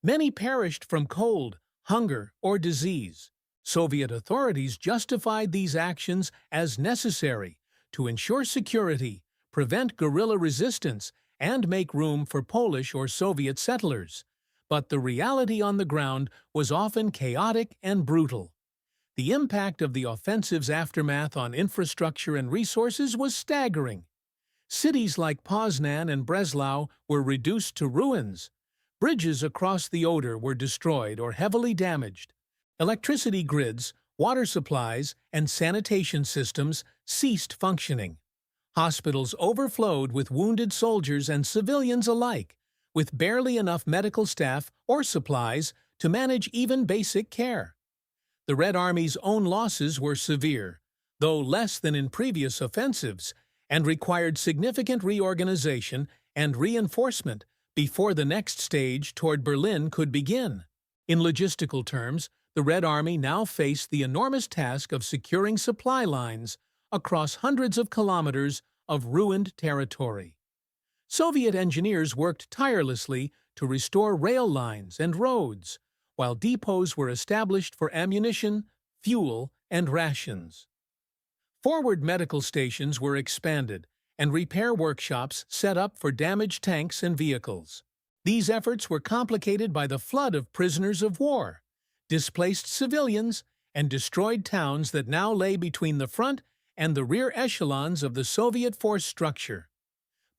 Many perished from cold, hunger, or disease. Soviet authorities justified these actions as necessary to ensure security, prevent guerrilla resistance, and make room for Polish or Soviet settlers. But the reality on the ground was often chaotic and brutal. The impact of the offensive's aftermath on infrastructure and resources was staggering. Cities like Poznan and Breslau were reduced to ruins. Bridges across the Oder were destroyed or heavily damaged. Electricity grids, water supplies, and sanitation systems ceased functioning. Hospitals overflowed with wounded soldiers and civilians alike, with barely enough medical staff or supplies to manage even basic care. The Red Army's own losses were severe, though less than in previous offensives, and required significant reorganization and reinforcement before the next stage toward Berlin could begin. In logistical terms, the Red Army now faced the enormous task of securing supply lines across hundreds of kilometers of ruined territory. Soviet engineers worked tirelessly to restore rail lines and roads, while depots were established for ammunition, fuel, and rations. Forward medical stations were expanded, and repair workshops set up for damaged tanks and vehicles. These efforts were complicated by the flood of prisoners of war, displaced civilians, and destroyed towns that now lay between the front and the rear echelons of the Soviet force structure.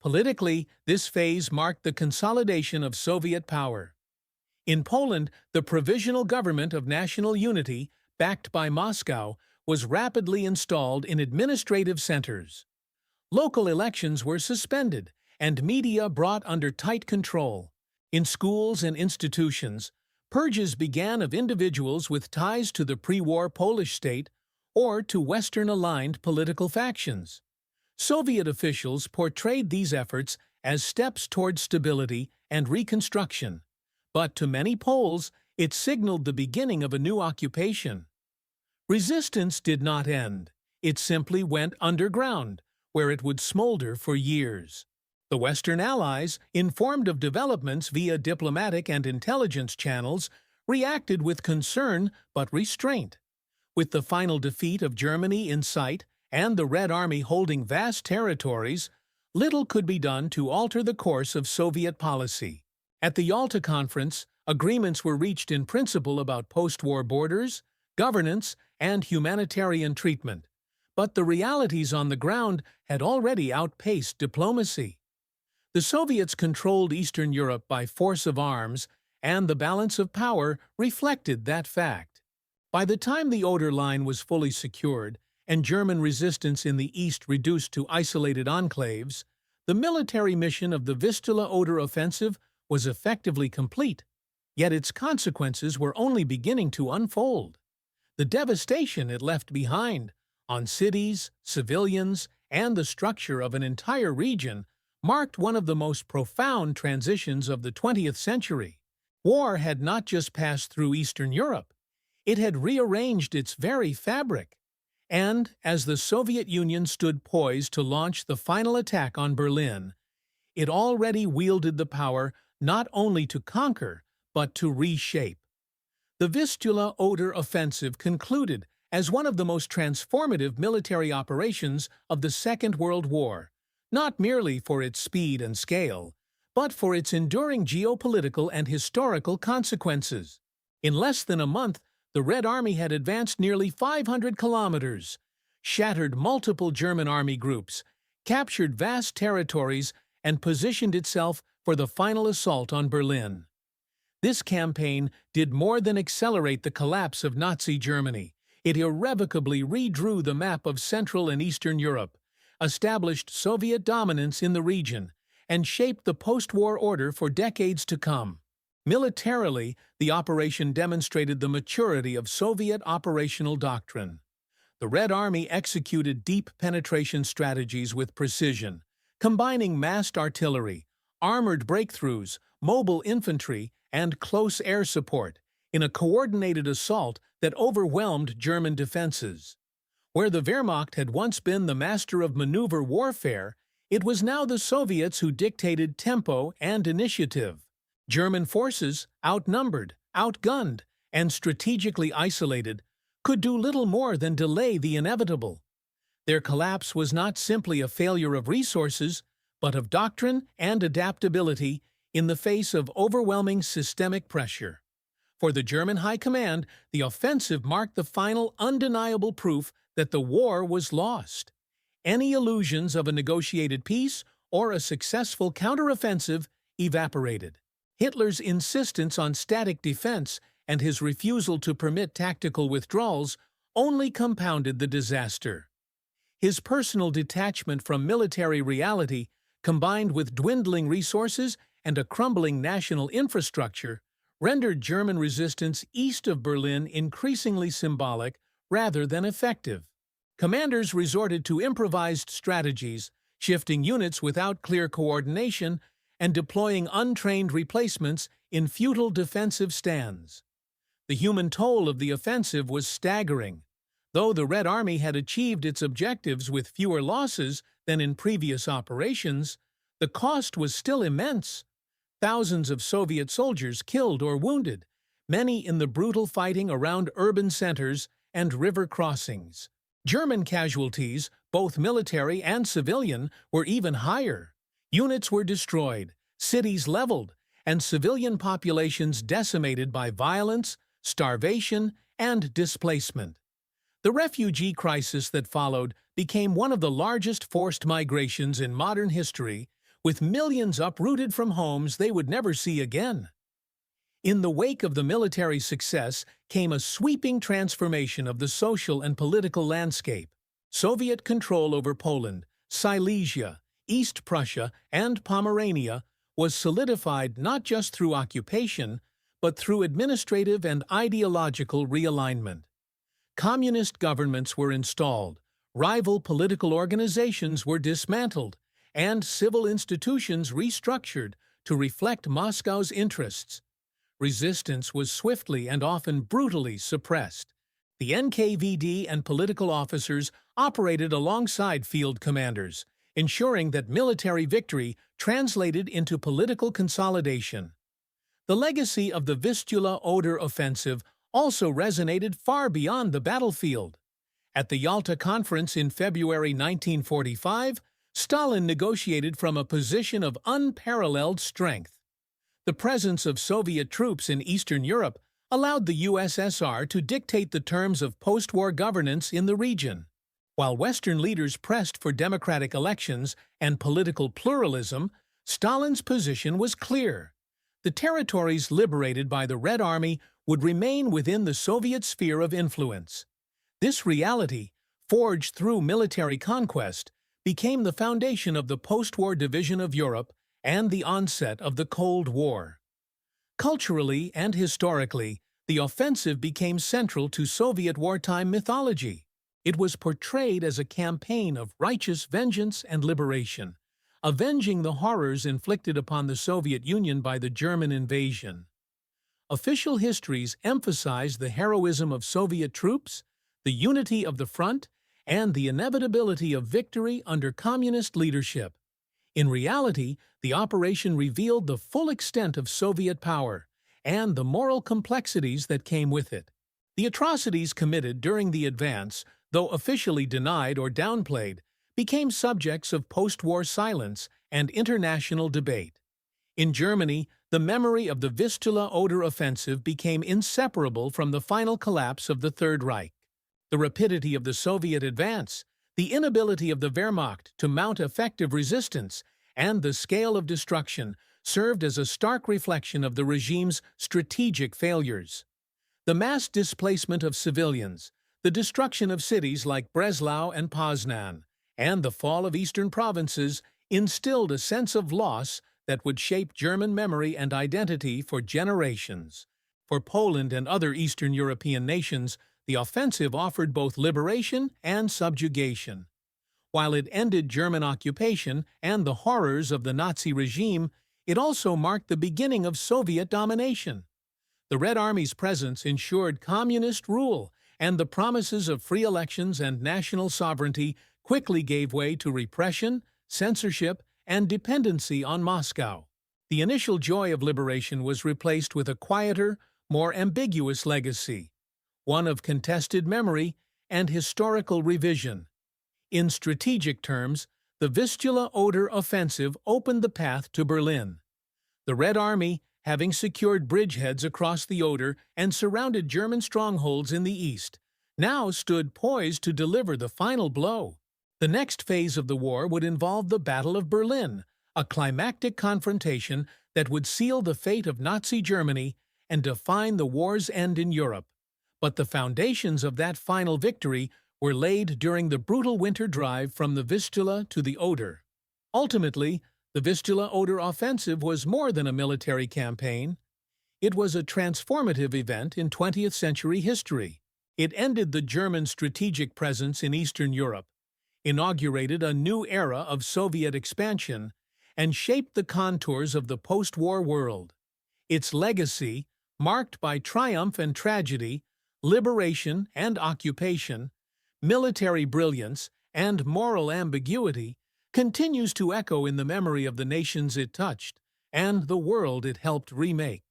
Politically, this phase marked the consolidation of Soviet power. In Poland, the Provisional Government of National Unity, backed by Moscow, was rapidly installed in administrative centers. Local elections were suspended, and media brought under tight control. In schools and institutions, purges began of individuals with ties to the pre-war Polish state or to Western-aligned political factions. Soviet officials portrayed these efforts as steps toward stability and reconstruction, but to many Poles, it signaled the beginning of a new occupation. Resistance did not end. It simply went underground, where it would smolder for years. The Western Allies, informed of developments via diplomatic and intelligence channels, reacted with concern but restraint. With the final defeat of Germany in sight and the Red Army holding vast territories, little could be done to alter the course of Soviet policy. At the Yalta Conference, agreements were reached in principle about post-war borders, governance, and humanitarian treatment. But the realities on the ground had already outpaced diplomacy. The Soviets controlled Eastern Europe by force of arms, and the balance of power reflected that fact. By the time the Oder line was fully secured, and German resistance in the east reduced to isolated enclaves, the military mission of the Vistula-Oder offensive was effectively complete, yet its consequences were only beginning to unfold. The devastation it left behind, on cities, civilians, and the structure of an entire region, marked one of the most profound transitions of the 20th century. War had not just passed through Eastern Europe, it had rearranged its very fabric. And, as the Soviet Union stood poised to launch the final attack on Berlin, it already wielded the power not only to conquer, but to reshape. The Vistula-Oder offensive concluded as one of the most transformative military operations of the Second World War, not merely for its speed and scale, but for its enduring geopolitical and historical consequences. In less than a month, the Red Army had advanced nearly 500 kilometers, shattered multiple German army groups, captured vast territories, and positioned itself for the final assault on Berlin. This campaign did more than accelerate the collapse of Nazi Germany. It irrevocably redrew the map of Central and Eastern Europe, established Soviet dominance in the region, and shaped the post-war order for decades to come. Militarily, the operation demonstrated the maturity of Soviet operational doctrine. The Red Army executed deep penetration strategies with precision, combining massed artillery, armored breakthroughs, mobile infantry, and close air support in a coordinated assault that overwhelmed German defenses. Where the Wehrmacht had once been the master of maneuver warfare, it was now the Soviets who dictated tempo and initiative. German forces, outnumbered, outgunned, and strategically isolated, could do little more than delay the inevitable. Their collapse was not simply a failure of resources, but of doctrine and adaptability in the face of overwhelming systemic pressure. For the German High Command, the offensive marked the final undeniable proof that the war was lost. Any illusions of a negotiated peace or a successful counteroffensive evaporated. Hitler's insistence on static defense and his refusal to permit tactical withdrawals only compounded the disaster. His personal detachment from military reality, combined with dwindling resources and a crumbling national infrastructure, rendered German resistance east of Berlin increasingly symbolic rather than effective. Commanders resorted to improvised strategies, shifting units without clear coordination and deploying untrained replacements in futile defensive stands. The human toll of the offensive was staggering. Though the Red Army had achieved its objectives with fewer losses than in previous operations, the cost was still immense. Thousands of Soviet soldiers killed or wounded, many in the brutal fighting around urban centers and river crossings. German casualties, both military and civilian, were even higher. Units were destroyed, cities leveled, and civilian populations decimated by violence, starvation, and displacement. The refugee crisis that followed became one of the largest forced migrations in modern history, with millions uprooted from homes they would never see again. In the wake of the military success came a sweeping transformation of the social and political landscape. Soviet control over Poland, Silesia, East Prussia, and Pomerania was solidified not just through occupation, but through administrative and ideological realignment. Communist governments were installed, rival political organizations were dismantled, and civil institutions restructured to reflect Moscow's interests. Resistance was swiftly and often brutally suppressed. The NKVD and political officers operated alongside field commanders, ensuring that military victory translated into political consolidation. The legacy of the Vistula Oder offensive also resonated far beyond the battlefield. At the Yalta Conference in February 1945, Stalin negotiated from a position of unparalleled strength. The presence of Soviet troops in Eastern Europe allowed the USSR to dictate the terms of post-war governance in the region. While Western leaders pressed for democratic elections and political pluralism, Stalin's position was clear. The territories liberated by the Red Army would remain within the Soviet sphere of influence. This reality, forged through military conquest, became the foundation of the post-war division of Europe and the onset of the Cold War. Culturally and historically, the offensive became central to Soviet wartime mythology. It was portrayed as a campaign of righteous vengeance and liberation, avenging the horrors inflicted upon the Soviet Union by the German invasion. Official histories emphasize the heroism of Soviet troops, the unity of the front, and the inevitability of victory under communist leadership. In reality, the operation revealed the full extent of Soviet power and the moral complexities that came with it. The atrocities committed during the advance, though officially denied or downplayed, became subjects of post-war silence and international debate. In Germany, the memory of the Vistula Oder offensive became inseparable from the final collapse of the Third Reich. The rapidity of the Soviet advance, the inability of the Wehrmacht to mount effective resistance, and the scale of destruction served as a stark reflection of the regime's strategic failures. The mass displacement of civilians, the destruction of cities like Breslau and Poznan, and the fall of eastern provinces instilled a sense of loss that would shape German memory and identity for generations. For Poland and other Eastern European nations, the offensive offered both liberation and subjugation. While it ended German occupation and the horrors of the Nazi regime, it also marked the beginning of Soviet domination. The Red Army's presence ensured communist rule, and the promises of free elections and national sovereignty quickly gave way to repression, censorship, and dependency on Moscow. The initial joy of liberation was replaced with a quieter, more ambiguous legacy, one of contested memory and historical revision. In strategic terms, the Vistula-Oder offensive opened the path to Berlin. The Red Army, having secured bridgeheads across the Oder and surrounded German strongholds in the east, now stood poised to deliver the final blow. The next phase of the war would involve the Battle of Berlin, a climactic confrontation that would seal the fate of Nazi Germany and define the war's end in Europe. But the foundations of that final victory were laid during the brutal winter drive from the Vistula to the Oder. Ultimately, the Vistula-Oder offensive was more than a military campaign. It was a transformative event in 20th century history. It ended the German strategic presence in Eastern Europe, inaugurated a new era of Soviet expansion, and shaped the contours of the post-war world. Its legacy, marked by triumph and tragedy, liberation and occupation, military brilliance and moral ambiguity, continues to echo in the memory of the nations it touched and the world it helped remake.